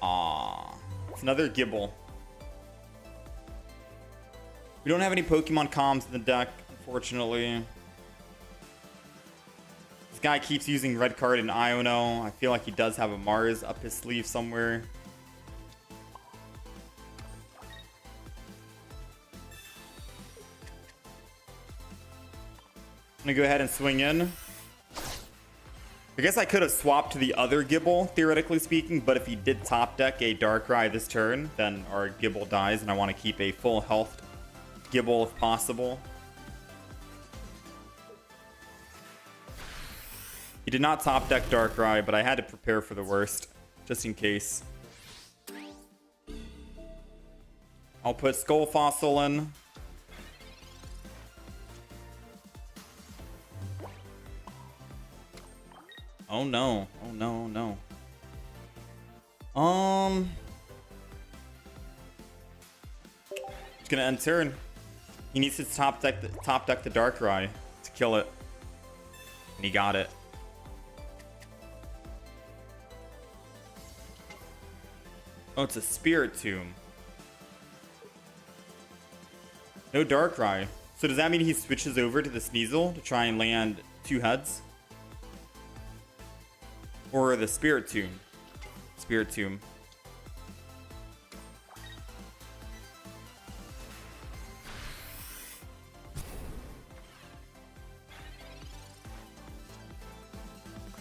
Aww. It's another Gibble. We don't have any Pokemon comms in the deck, unfortunately. This guy keeps using red card and Iono. I feel like he does have a Mars up his sleeve somewhere. I'm gonna go ahead and swing in. I guess I could have swapped to the other Gibble, theoretically speaking, but if he did top deck a Darkrai this turn, then our Gibble dies, and I want to keep a full health Gibble if possible. He did not top deck Darkrai, but I had to prepare for the worst, just in case. I'll put Skull Fossil in. Oh no. Oh no, no. It's gonna end turn. He needs to top deck the Darkrai to kill it. And he got it. Oh, it's a Spirit Tomb. No Darkrai. So does that mean he switches over to the Sneasel to try and land 2 heads? Or the Spirit Tomb? Spiritomb.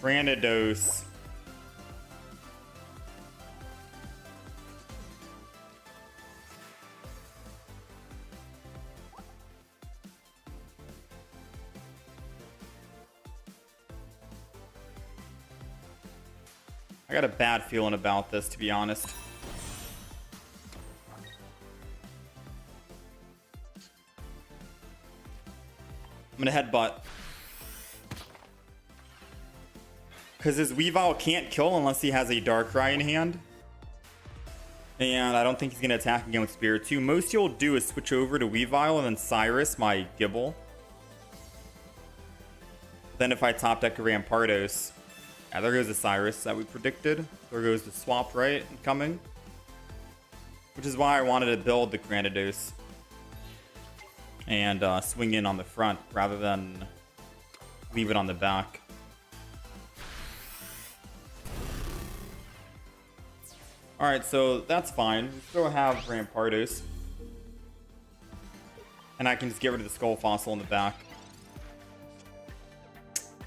Rampardos. I got a bad feeling about this, to be honest. I'm gonna headbutt. Because his Weavile can't kill unless he has a Darkrai in hand. And I don't think he's going to attack again with Spiritomb. Most he'll do is switch over to Weavile and then Cyrus, my Gibble. Then if I top deck a Rampardos... Yeah, there goes the Cyrus that we predicted. There goes the swap right coming. Which is why I wanted to build the Granados. And swing in on the front rather than leave it on the back. Alright, so that's fine. We still have Rampardos. And I can just get rid of the Skull Fossil in the back.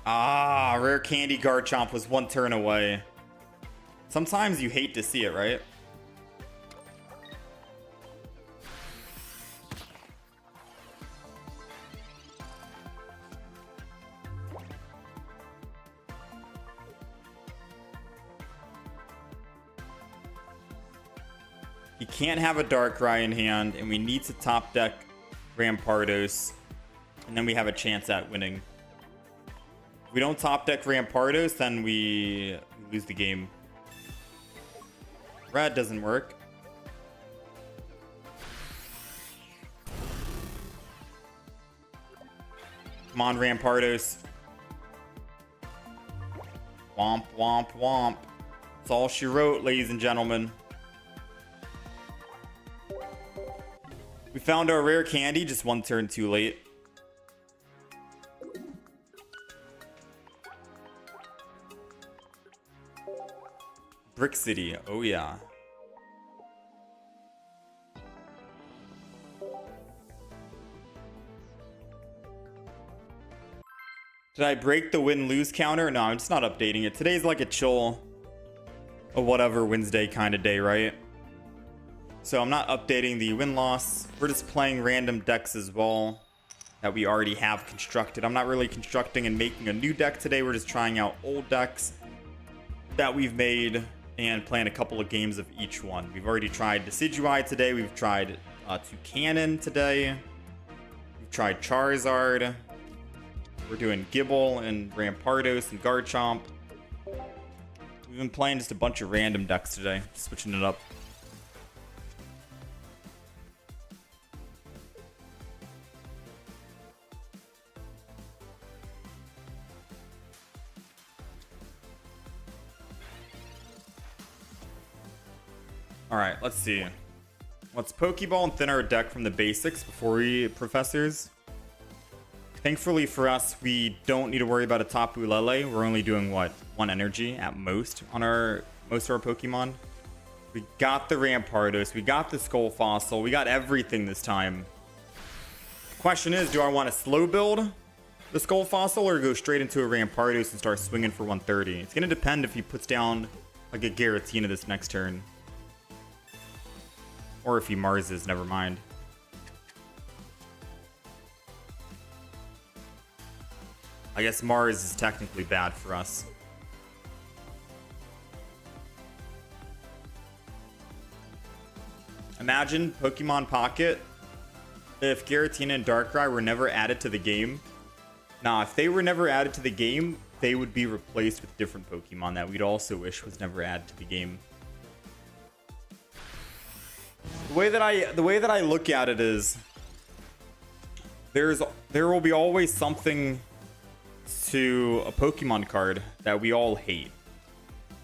Ah, Rare Candy Garchomp was one turn away. Sometimes you hate to see it, right? You can't have a Darkrai in hand, and we need to top deck Rampardos, and then we have a chance at winning. If we don't top deck Rampardos, then we lose the game. Red doesn't work. Come on, Rampardos. Womp, womp, womp. That's all she wrote, ladies and gentlemen. We found our rare candy just one turn too late. Brick City, oh yeah. Did I break the win-lose counter? No, I'm just not updating it. Today's like a chill, a whatever Wednesday kind of day, right? So I'm not updating the win-loss. We're just playing random decks as well that we already have constructed. I'm not really constructing and making a new deck today. We're just trying out old decks that we've made and playing a couple of games of each one. We've already tried Decidueye today. We've tried Toucannon today. We've tried Charizard. We're doing Gibble and Rampardos and Garchomp. We've been playing just a bunch of random decks today, switching it up. Alright, let's see. Let's Pokeball and thin our deck from the basics before we Professors. Thankfully for us, we don't need to worry about a Tapu Lele. We're only doing, what, 1 energy at most on most of our Pokemon. We got the Rampardos, we got the Skull Fossil, we got everything this time. The question is, do I want to slow build the Skull Fossil or go straight into a Rampardos and start swinging for 130? It's going to depend if he puts down like a Giratina this next turn. Or if he Marses, never mind. I guess Mars is technically bad for us. Imagine Pokemon Pocket if Giratina and Darkrai were never added to the game. Nah, if they were never added to the game, they would be replaced with different Pokemon that we'd also wish was never added to the game. The way that I look at it is there will be always something to a Pokemon card that we all hate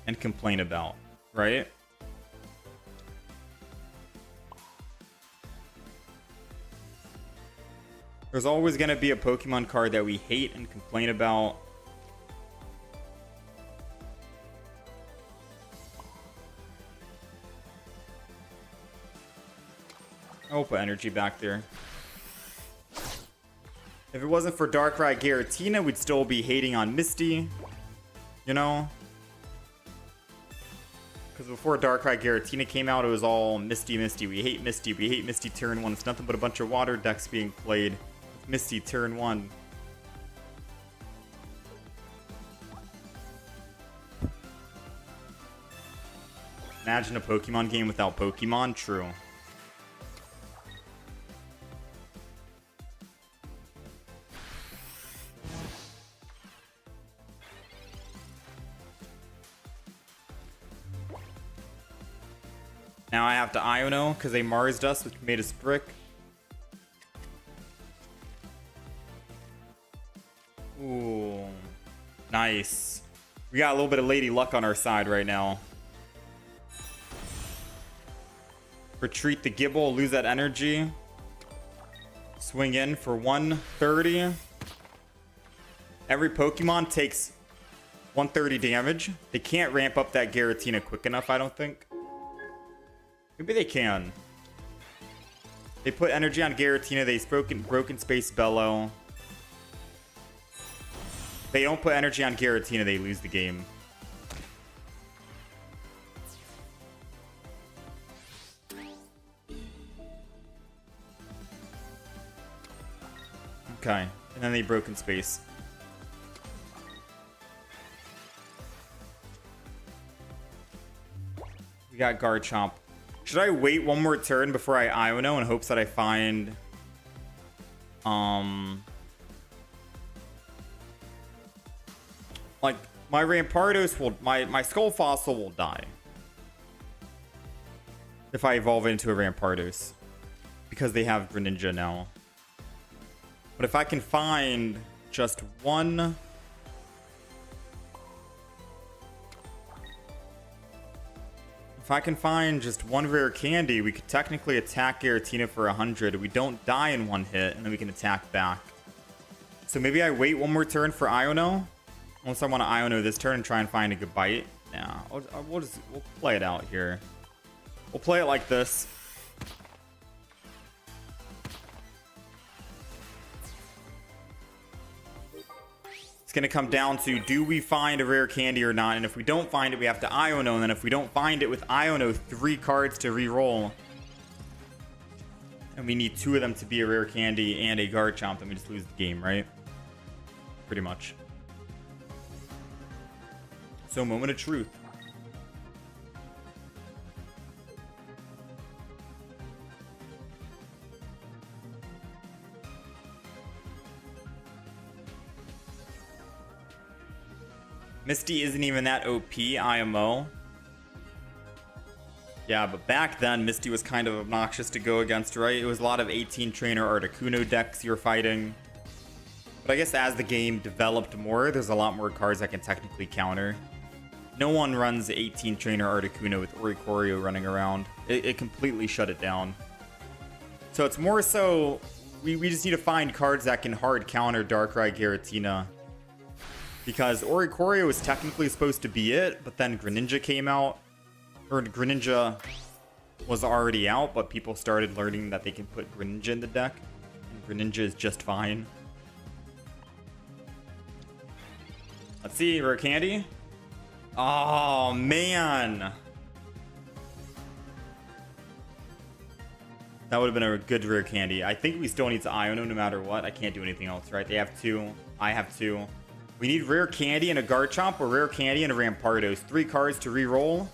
and complain about, right? There's always going to be a Pokemon card that we hate and complain about. I'll put energy back there. If it wasn't for Darkrai Giratina, we'd still be hating on Misty. You know? Because before Darkrai Giratina came out, it was all Misty, Misty. We hate Misty. We hate Misty turn 1. It's nothing but a bunch of water decks being played with Misty turn 1. Imagine a Pokemon game without Pokemon. True. Now I have to Iono because they Marsed us, which made us brick. Ooh. Nice. We got a little bit of Lady Luck on our side right now. Retreat the Gibble, lose that energy. Swing in for 130. Every Pokemon takes 130 damage. They can't ramp up that Giratina quick enough, I don't think. Maybe they can. They put energy on Giratina. They broken Space Bellow. They don't put energy on Giratina. They lose the game. Okay. And then they broken Space. We got Garchomp. Should I wait one more turn before I Iono in hopes that I find like my Rampardos will my Skull Fossil will die if I evolve into a Rampardos because they have Greninja now. But if I can find just one rare candy, we could technically attack Giratina for 100. We don't die in one hit, and then we can attack back. So maybe I wait one more turn for Iono. Unless I want to Iono this turn and try and find a good bite. Yeah, we'll play it out here. We'll play it like this. It's going to come down to, do we find a rare candy or not? And if we don't find it, we have to Iono. And then if we don't find it with Iono, 3 cards to re-roll. And we need 2 of them to be a rare candy and a Garchomp. Then we just lose the game, right? Pretty much. So, moment of truth. Misty isn't even that OP, IMO. Yeah, but back then, Misty was kind of obnoxious to go against, right? It was a lot of 18 trainer Articuno decks you're fighting. But I guess as the game developed more, there's a lot more cards that can technically counter. No one runs 18 trainer Articuno with Oricorio running around. It completely shut it down. So it's more so, we just need to find cards that can hard counter Darkrai Giratina. Because Oricorio was technically supposed to be it, but then Greninja came out. Or Greninja was already out, but people started learning that they can put Greninja in the deck. And Greninja is just fine. Let's see, rare candy. Oh, man. That would have been a good rare candy. I think we still need to Iono no matter what. I can't do anything else, right? They have 2. I have 2. We need rare candy and a Garchomp, or rare candy and a Rampardos. 3 cards to re-roll.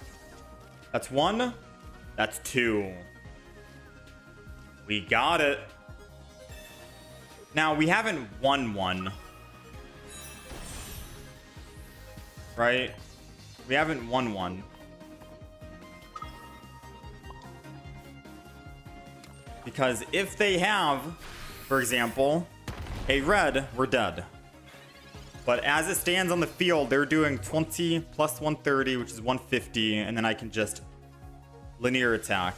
That's 1. That's 2. We got it. Now, we haven't won one. Right? We haven't won one. Because if they have, for example, a red, we're dead. But as it stands on the field, they're doing 20 plus 130, which is 150, and then I can just linear attack.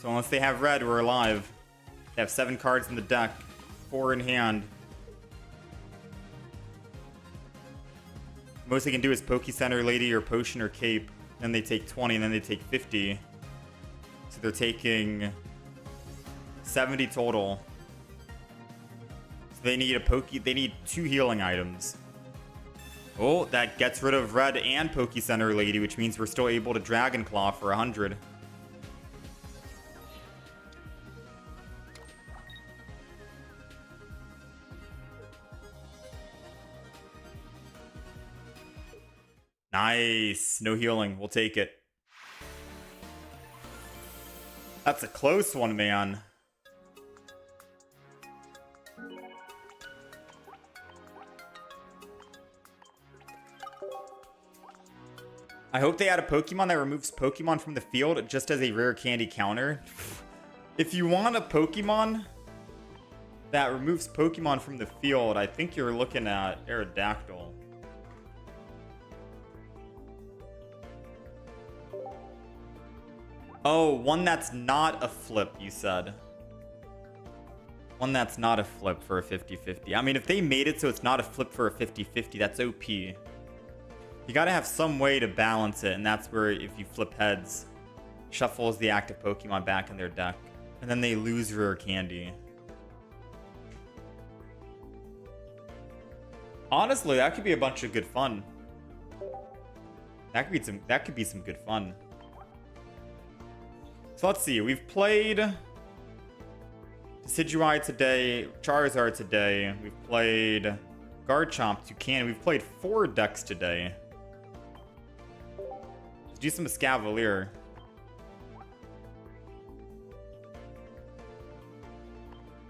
So unless they have red, we're alive. They have 7 cards in the deck, 4 in hand. Most they can do is Poke Center Lady or Potion or Cape. Then they take 20, and then they take 50. So they're taking 70 total. So they need they need 2 healing items. Oh, that gets rid of Red and Poke Center Lady, which means we're still able to Dragon Claw for 100. Nice. No healing. We'll take it. That's a close one, man. I hope they add a Pokemon that removes Pokemon from the field just as a rare candy counter. If you want a Pokemon that removes Pokemon from the field, I think you're looking at Aerodactyl. Oh, one that's not a flip, you said. One that's not a flip for a 50-50. I mean, if they made it so it's not a flip for a 50-50, that's OP. You gotta have some way to balance it, and that's where if you flip heads, shuffles the active Pokemon back in their deck, and then they lose rare candy. Honestly, that could be a bunch of good fun. That could be some good fun. So let's see. We've played Decidueye today, Charizard today. We've played Garchomp, Toucannon. We've played 4 decks today. Let's do some Escavalier.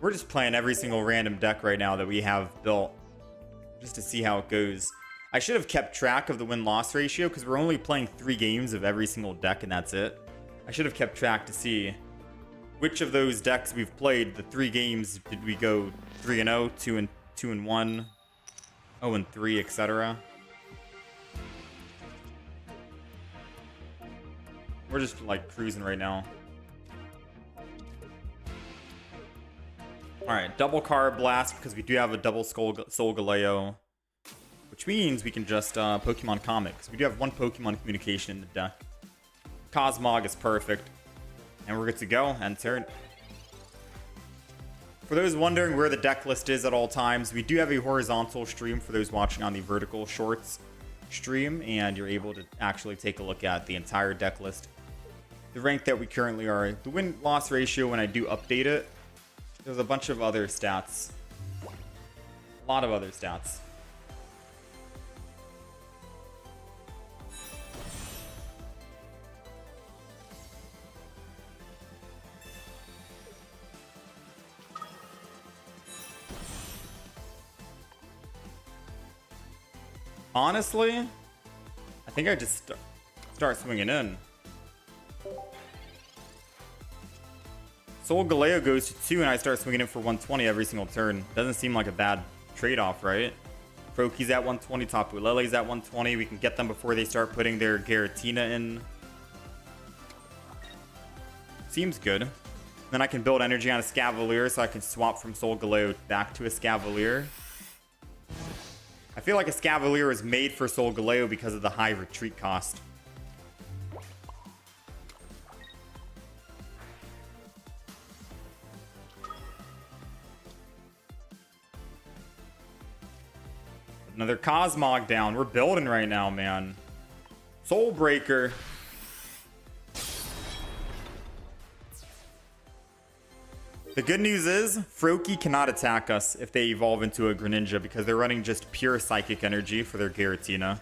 We're just playing every single random deck right now that we have built, just to see how it goes. I should have kept track of the win-loss ratio because we're only playing 3 games of every single deck and that's it. I should have kept track to see which of those decks we've played, the 3 games, did we go 3-0, 2-1, 0-3, etc. We're just like cruising right now. Alright, double Card Blast because we do have a double Solgaleo, which means we can just Pokemon Comics. We do have 1 Pokemon Communication in the deck. Cosmog is perfect. And we're good to go. End turn. For those wondering where the deck list is at all times, we do have a horizontal stream for those watching on the vertical shorts stream, and you're able to actually take a look at the entire deck list. The rank that we currently are, the win-loss ratio when I do update it, there's a bunch of other stats. A lot of other stats. Honestly, I think I just start swinging in. Solgaleo goes to 2 and I start swinging in for 120 every single turn. Doesn't seem like a bad trade-off, right? Froakie's at 120, Tapu Lele's at 120. We can get them before they start putting their Giratina in. Seems good. Then I can build energy on a Escavalier so I can swap from Solgaleo back to a Escavalier. I feel like a Escavalier is made for Solgaleo because of the high retreat cost. Another Cosmog down. We're building right now, man. Soul Breaker. The good news is, Froakie cannot attack us if they evolve into a Greninja because they're running just pure Psychic Energy for their Giratina.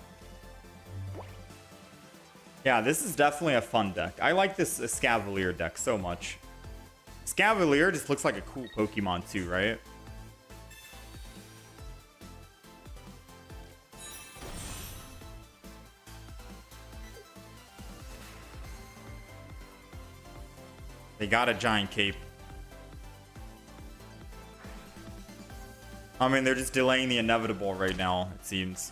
Yeah, this is definitely a fun deck. I like this Escavalier deck so much. Escavalier just looks like a cool Pokemon too, right? They got a giant cape. I mean, they're just delaying the inevitable right now, it seems.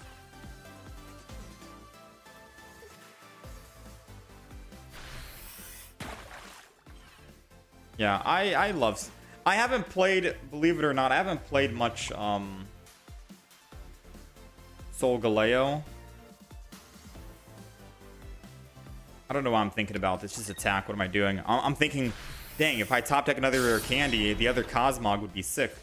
Yeah, I love... I haven't played, believe it or not, I haven't played much Solgaleo. I don't know why I'm thinking about this. Just attack. What am I doing? I'm thinking, dang, if I top deck another rare candy, the other Cosmog would be sick.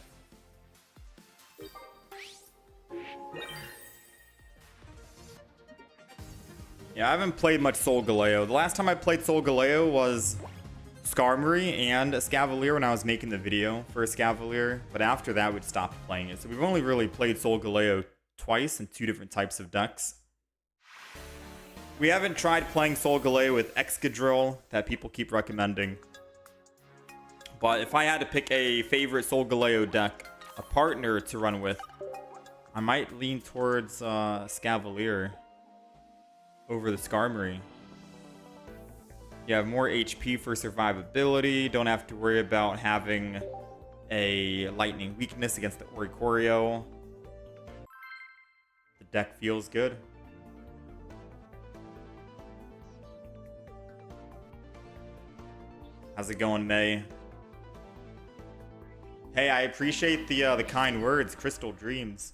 Yeah, I haven't played much Solgaleo. The last time I played Solgaleo was Skarmory and Escavalier when I was making the video for Escavalier. But after that, we'd stopped playing it. So we've only really played Solgaleo twice in 2 different types of decks. We haven't tried playing Solgaleo with Excadrill that people keep recommending. But if I had to pick a favorite Solgaleo deck, a partner to run with, I might lean towards Escavalier over the Skarmory. You have more HP for survivability. Don't have to worry about having a lightning weakness against the Oricorio. The deck feels good. How's it going, May? Hey, I appreciate the kind words, Crystal Dreams.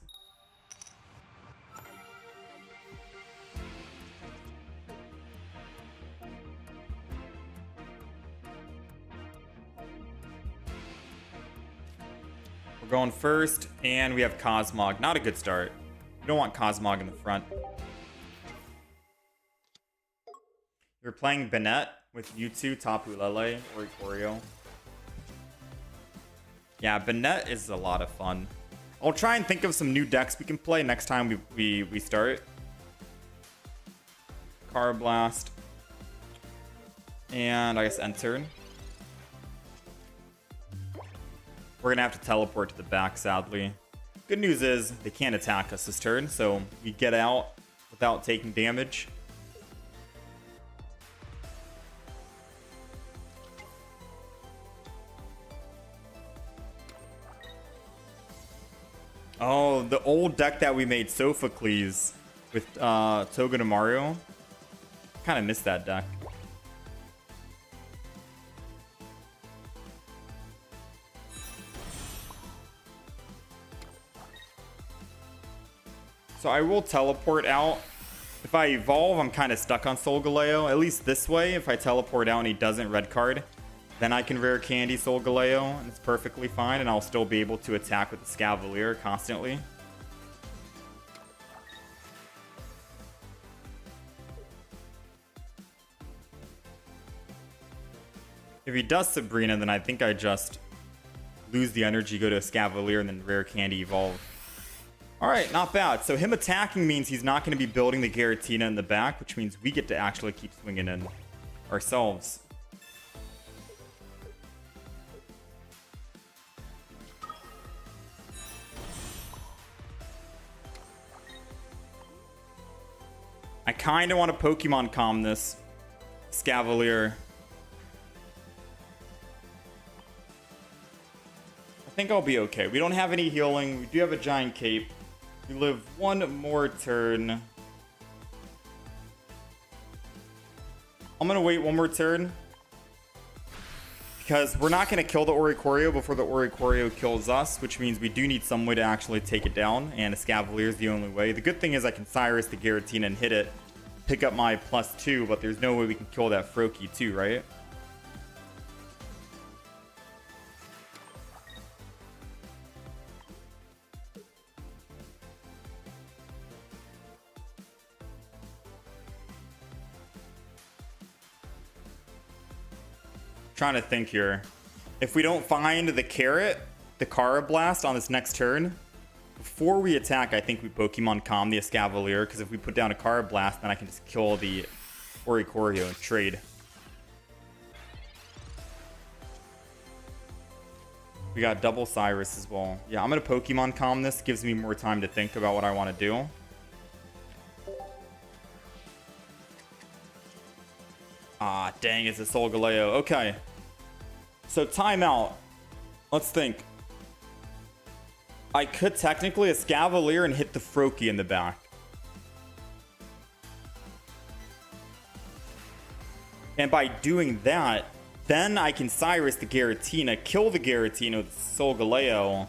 We're going first, and we have Cosmog. Not a good start. You don't want Cosmog in the front. You're playing Bennett with Mewtwo, Tapu Lele, Oricorio. Yeah, Bennett is a lot of fun. I'll try and think of some new decks we can play next time we start. Carablast. And I guess end turn. We're going to have to teleport to the back, sadly. Good news is they can't attack us this turn, so we get out without taking damage. Oh, the old deck that we made, Sophocles, with Togedemaru. Kind of missed that deck. So I will teleport out. If I evolve, I'm kind of stuck on Solgaleo. At least this way, if I teleport out and he doesn't red card, then I can rare candy Solgaleo, and it's perfectly fine, and I'll still be able to attack with the Escavalier constantly. If he does Sabrina, then I think I just lose the energy, go to Escavalier, and then rare candy evolve. Alright, not bad. So him attacking means he's not going to be building the Giratina in the back, which means we get to actually keep swinging in ourselves. I kind of want to Pokemon Calm this Escavalier. I think I'll be okay. We don't have any healing. We do have a giant cape. We live one more turn. I'm going to wait one more turn, because we're not going to kill the Oricorio before the Oricorio kills us, which means we do need some way to actually take it down, and Escavalier is the only way. The good thing is I can Cyrus the Giratina and hit it, pick up my +2, but there's no way we can kill that Froakie too, right? Trying to think here. If we don't find the carrot, the Carablast on this next turn, before we attack, I think we Pokemon Calm the Escavalier, because if we put down a Carablast, then I can just kill the Oricorio and trade. We got double Cyrus as well. Yeah, I'm going to Pokemon Calm this. Gives me more time to think about what I want to do. Ah, dang, it's a Solgaleo. Okay. So, timeout. Let's think. I could technically Escavalier and hit the Froakie in the back. And by doing that, then I can Cyrus the Giratina, kill the Giratina with Solgaleo,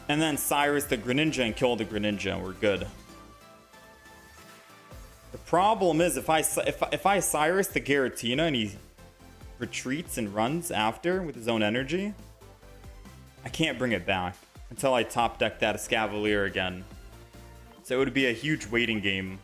and then Cyrus the Greninja and kill the Greninja. We're good. The problem is if I Cyrus the Giratina and he retreats and runs after with his own energy, I can't bring it back until I top deck that Escavalier again. So it would be a huge waiting game.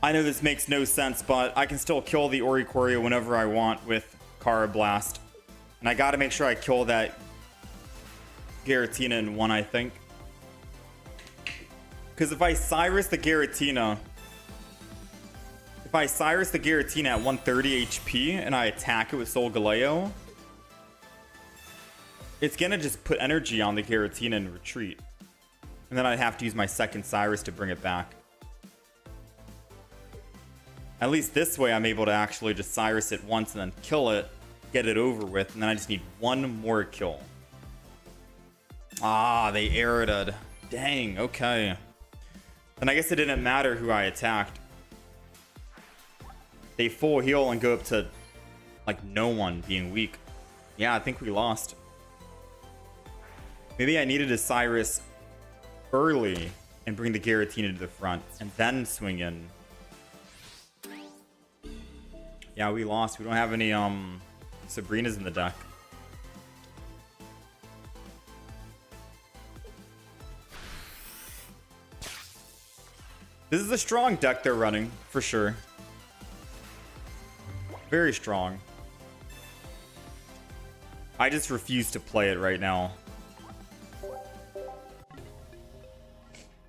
I know this makes no sense, but I can still kill the Oricorio whenever I want with Carablast. And I gotta make sure I kill that Giratina in one, I think. Because if I Cyrus the Giratina... If I Cyrus the Giratina at 130 HP and I attack it with Solgaleo, it's gonna just put energy on the Giratina and retreat. And then I'd have to use my second Cyrus to bring it back. At least this way I'm able to actually just Cyrus it once and then kill it, get it over with, and then I just need one more kill. Ah, they aerited. Dang, okay. Then I guess it didn't matter who I attacked. They full heal and go up to, like, no one being weak. Yeah, I think we lost. Maybe I needed to Cyrus early and bring the Giratina to the front, and then swing in. Yeah, we lost. We don't have any Sabrinas in the deck. This is a strong deck they're running, for sure. Very strong. I just refuse to play it right now.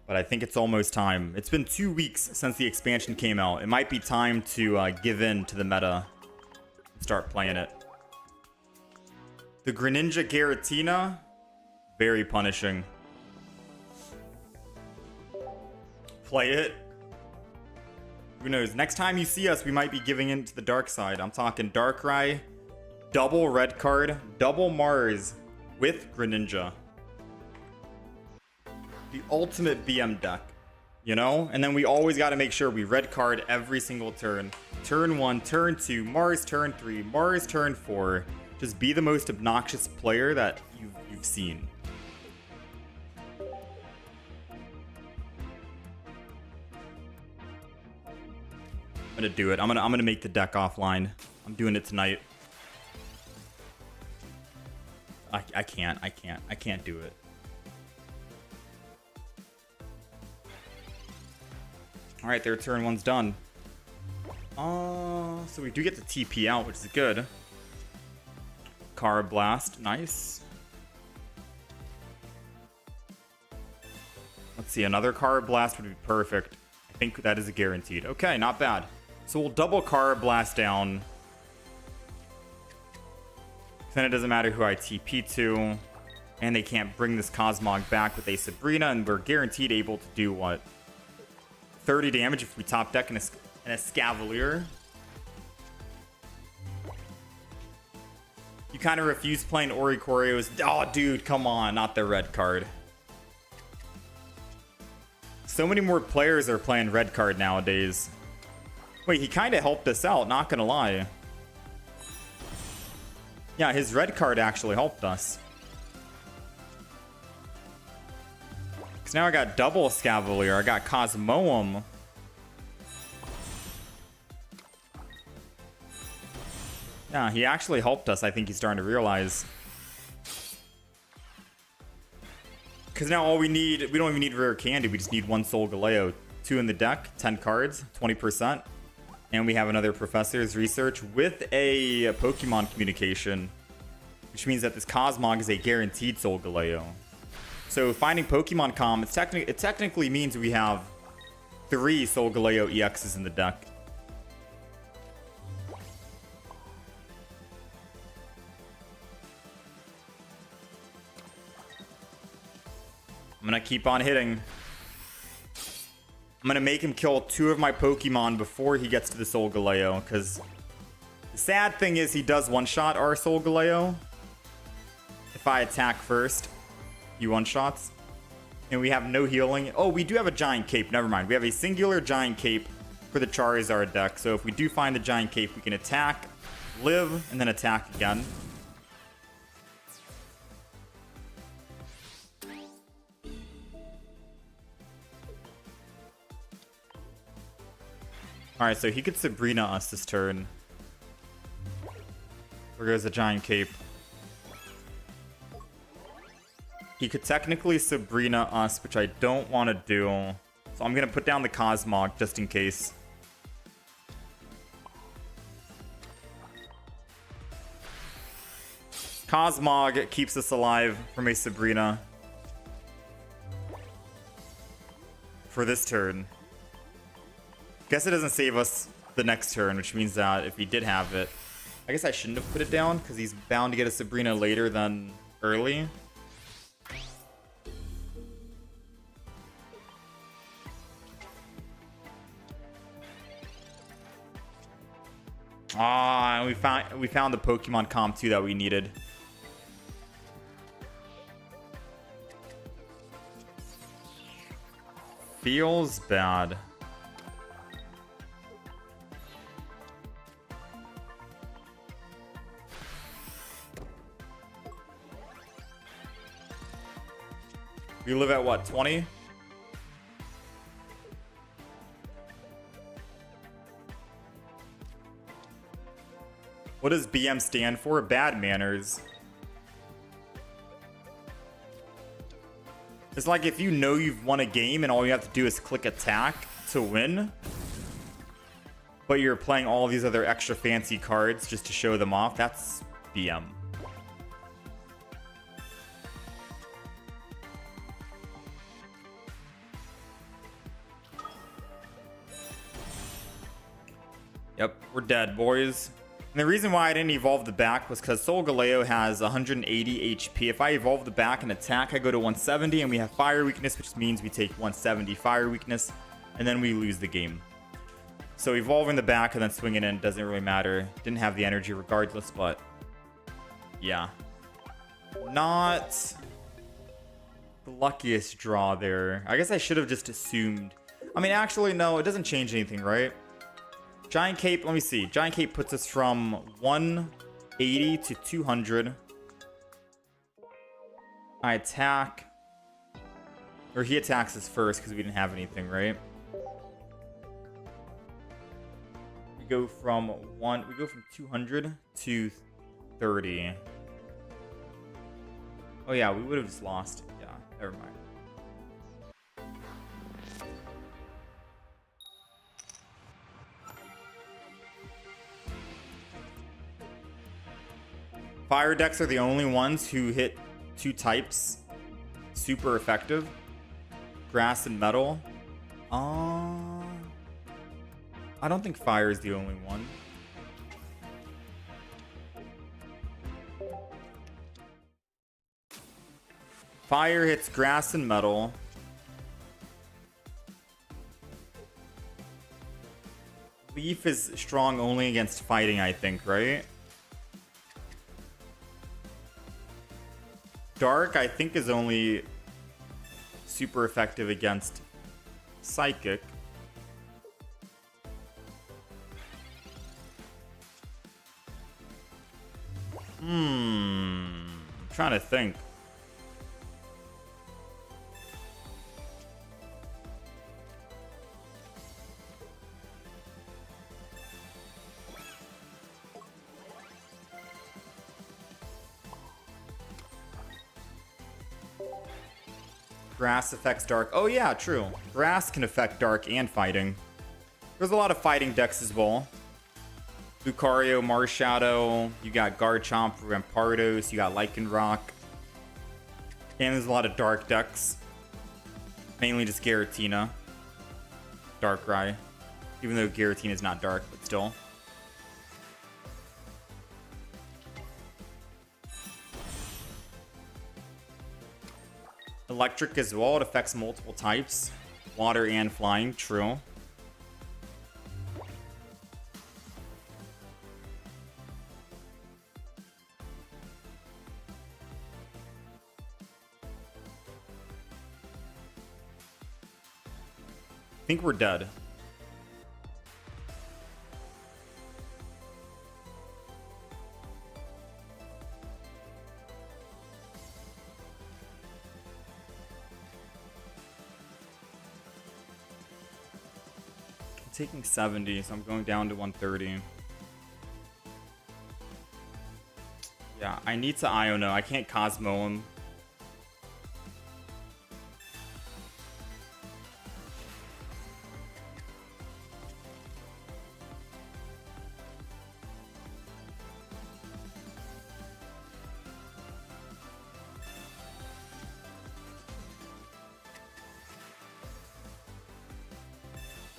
But I think it's almost time. It's been 2 weeks since the expansion came out. It might be time to give in to the meta and start playing it. The Greninja Giratina, very punishing. Play it. Who knows? Next time you see us, we might be giving in to the dark side. I'm talking Darkrai, double red card, double Mars with Greninja. The ultimate BM deck, you know? And then we always got to make sure we red card every single turn. Turn 1, turn 2, Mars turn 3, Mars turn 4. Just be the most obnoxious player that you've seen. I'm gonna do it. I'm gonna make the deck offline. I'm doing it tonight. I can't do it. All right, their turn 1's done. So we do get the TP out, which is good. Carablast, nice. Let's see, another Carablast would be perfect. I think that is a guaranteed. Okay, not bad. So we'll double Carablast down. Then it doesn't matter who I TP to. And they can't bring this Cosmog back with a Sabrina, and we're guaranteed able to do what? 30 damage if we top deck an Escavalier. You kind of refuse playing Oricorios. Oh, dude, come on. Not the red card. So many more players are playing red card nowadays. Wait, he kind of helped us out, not gonna lie. Yeah, his red card actually helped us. Because now I got double Escavalier. I got Cosmoem. Yeah, he actually helped us. I think he's starting to realize. Because now all we need, we don't even need rare candy. We just need one Solgaleo. 2 in the deck, 10 cards, 20%. And we have another Professor's Research with a Pokemon Communication. Which means that this Cosmog is a guaranteed Solgaleo. So finding Pokemon Com, it technically means we have 3 Solgaleo EXs in the deck. I'm gonna keep on hitting. I'm I'm gonna make him kill 2 of my Pokemon before he gets to the Solgaleo, because the sad thing is he does one-shot our Solgaleo. If I attack first, he one-shots. And we have no healing. Oh, we do have a Giant Cape. Never mind. We have a singular Giant Cape for the Charizard deck. So if we do find the Giant Cape, we can attack, live, and then attack again. Alright, so he could Sabrina us this turn. Where goes the Giant Cape? He could technically Sabrina us, which I don't want to do. So I'm going to put down the Cosmog just in case. Cosmog keeps us alive from a Sabrina for this turn. Guess it doesn't save us the next turn, which means that if he did have it, I guess I shouldn't have put it down because he's bound to get a Sabrina later than early. Ah, and we found the Pokemon Comp 2 that we needed. Feels bad. We live at what, 20? What does BM stand for? Bad manners. It's like if you know you've won a game and all you have to do is click attack to win, but you're playing all these other extra fancy cards just to show them off. That's BM. Yep, we're dead, boys. And the reason why I didn't evolve the back was because Solgaleo has 180 HP. If I evolve the back and attack, I go to 170, and we have fire weakness, which means we take 170 fire weakness, and then we lose the game. So evolving the back and then swinging in doesn't really matter. Didn't have the energy regardless, but yeah. Not the luckiest draw there. I guess I should have just assumed. I mean, actually, no, it doesn't change anything, right? Giant Cape, let me see. Giant Cape puts us from 180 to 200. I attack. Or he attacks us first because we didn't have anything, right? We go from 200 to 30. Oh yeah, we would have just lost. Yeah, never mind. Fire decks are the only ones who hit 2 types super effective. Grass and metal. I don't think fire is the only one. Fire hits grass and metal. Leaf is strong only against fighting, I think, right? Dark, I think, is only super effective against Psychic. I'm trying to think. Grass affects dark. Oh yeah, true. Grass can affect dark and fighting. There's a lot of fighting decks as well. Lucario, Marshadow. You got Garchomp, Rampardos. You got Lycanroc. And there's a lot of dark decks. Mainly just Giratina. Darkrai. Even though Giratina is not dark, but still. Electric as well. It affects multiple types. Water and flying, true. I think we're dead. I'm taking 70, so I'm going down to 130. Yeah, I need to Iono. I can't Cosmo him.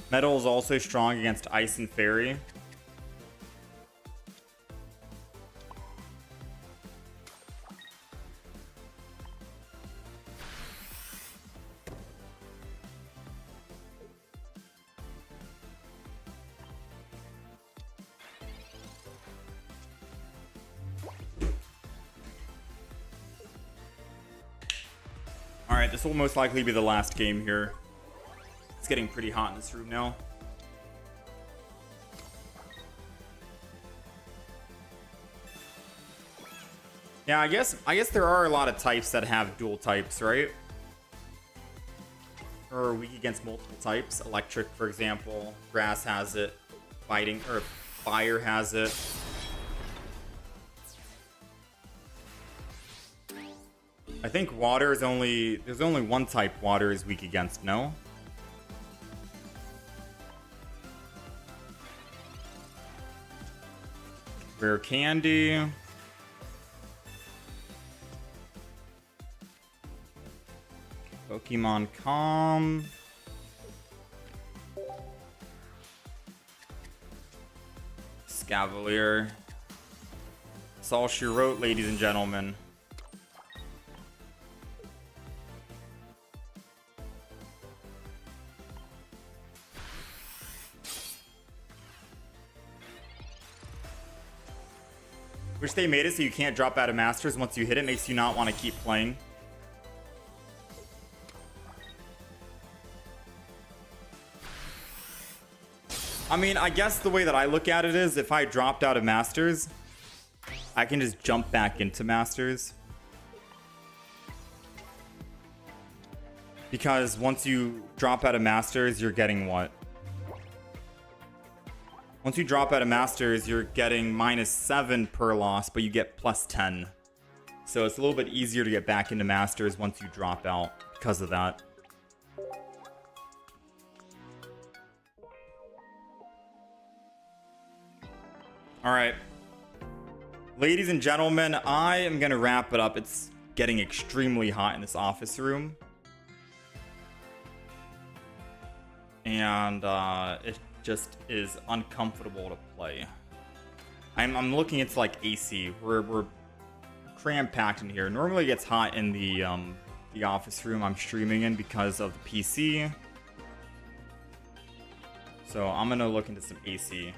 Metal is also strong against Ice and Fairy. Alright, this will most likely be the last game here. It's getting pretty hot in this room now. Yeah, I guess there are a lot of types that have dual types, right? Or are weak against multiple types. Electric, for example. Grass has it. Fighting or fire has it. I think water is there's only one type water is weak against, no? Rare candy. Pokemon Calm. Escavalier. That's all she wrote, ladies and gentlemen. Wish they made it so you can't drop out of Masters once you hit it. Makes you not want to keep playing. I mean, I guess the way that I look at it is if I dropped out of Masters, I can just jump back into Masters. Because once you drop out of Masters, you're getting what? Once you drop out of Masters, you're getting -7 per loss, but you get +10. So it's a little bit easier to get back into Masters once you drop out because of that. Alright. Ladies and gentlemen, I am going to wrap it up. It's getting extremely hot in this office room. And it just is uncomfortable to play. I'm looking into like AC. We're cram-packed in here. Normally it gets hot in the office room I'm streaming in because of the PC. So I'm going to look into some AC.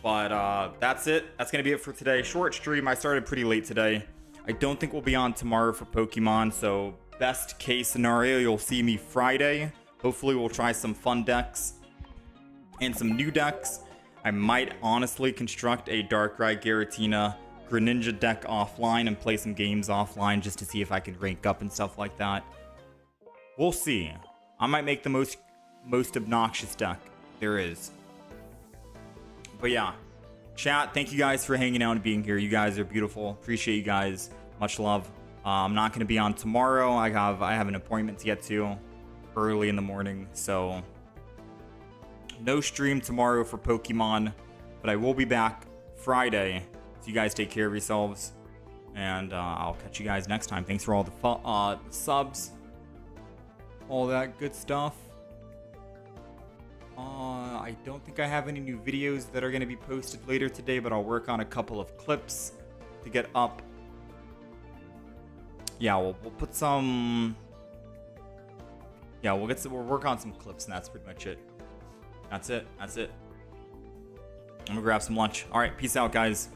But that's it. That's going to be it for today. Short stream. I started pretty late today. I don't think we'll be on tomorrow for Pokemon. So best case scenario, you'll see me Friday. Hopefully we'll try some fun decks and some new decks. I might honestly construct a Darkrai, Giratina, Greninja deck offline and play some games offline just to see if I can rank up and stuff like that. We'll see. I might make the most obnoxious deck there is. But yeah, chat, thank you guys for hanging out and being here. You guys are beautiful. Appreciate you guys. Much love. I'm not going to be on tomorrow. I have an appointment to get to early in the morning, so no stream tomorrow for Pokemon, but I will be back Friday. So you guys take care of yourselves, and I'll catch you guys next time. Thanks for all the subs, all that good stuff. I don't think I have any new videos that are going to be posted later today, but I'll work on a couple of clips to get up. Yeah, we'll put some yeah, we'll work on some clips, and that's pretty much it. That's it. I'm gonna grab some lunch. All right, peace out, guys.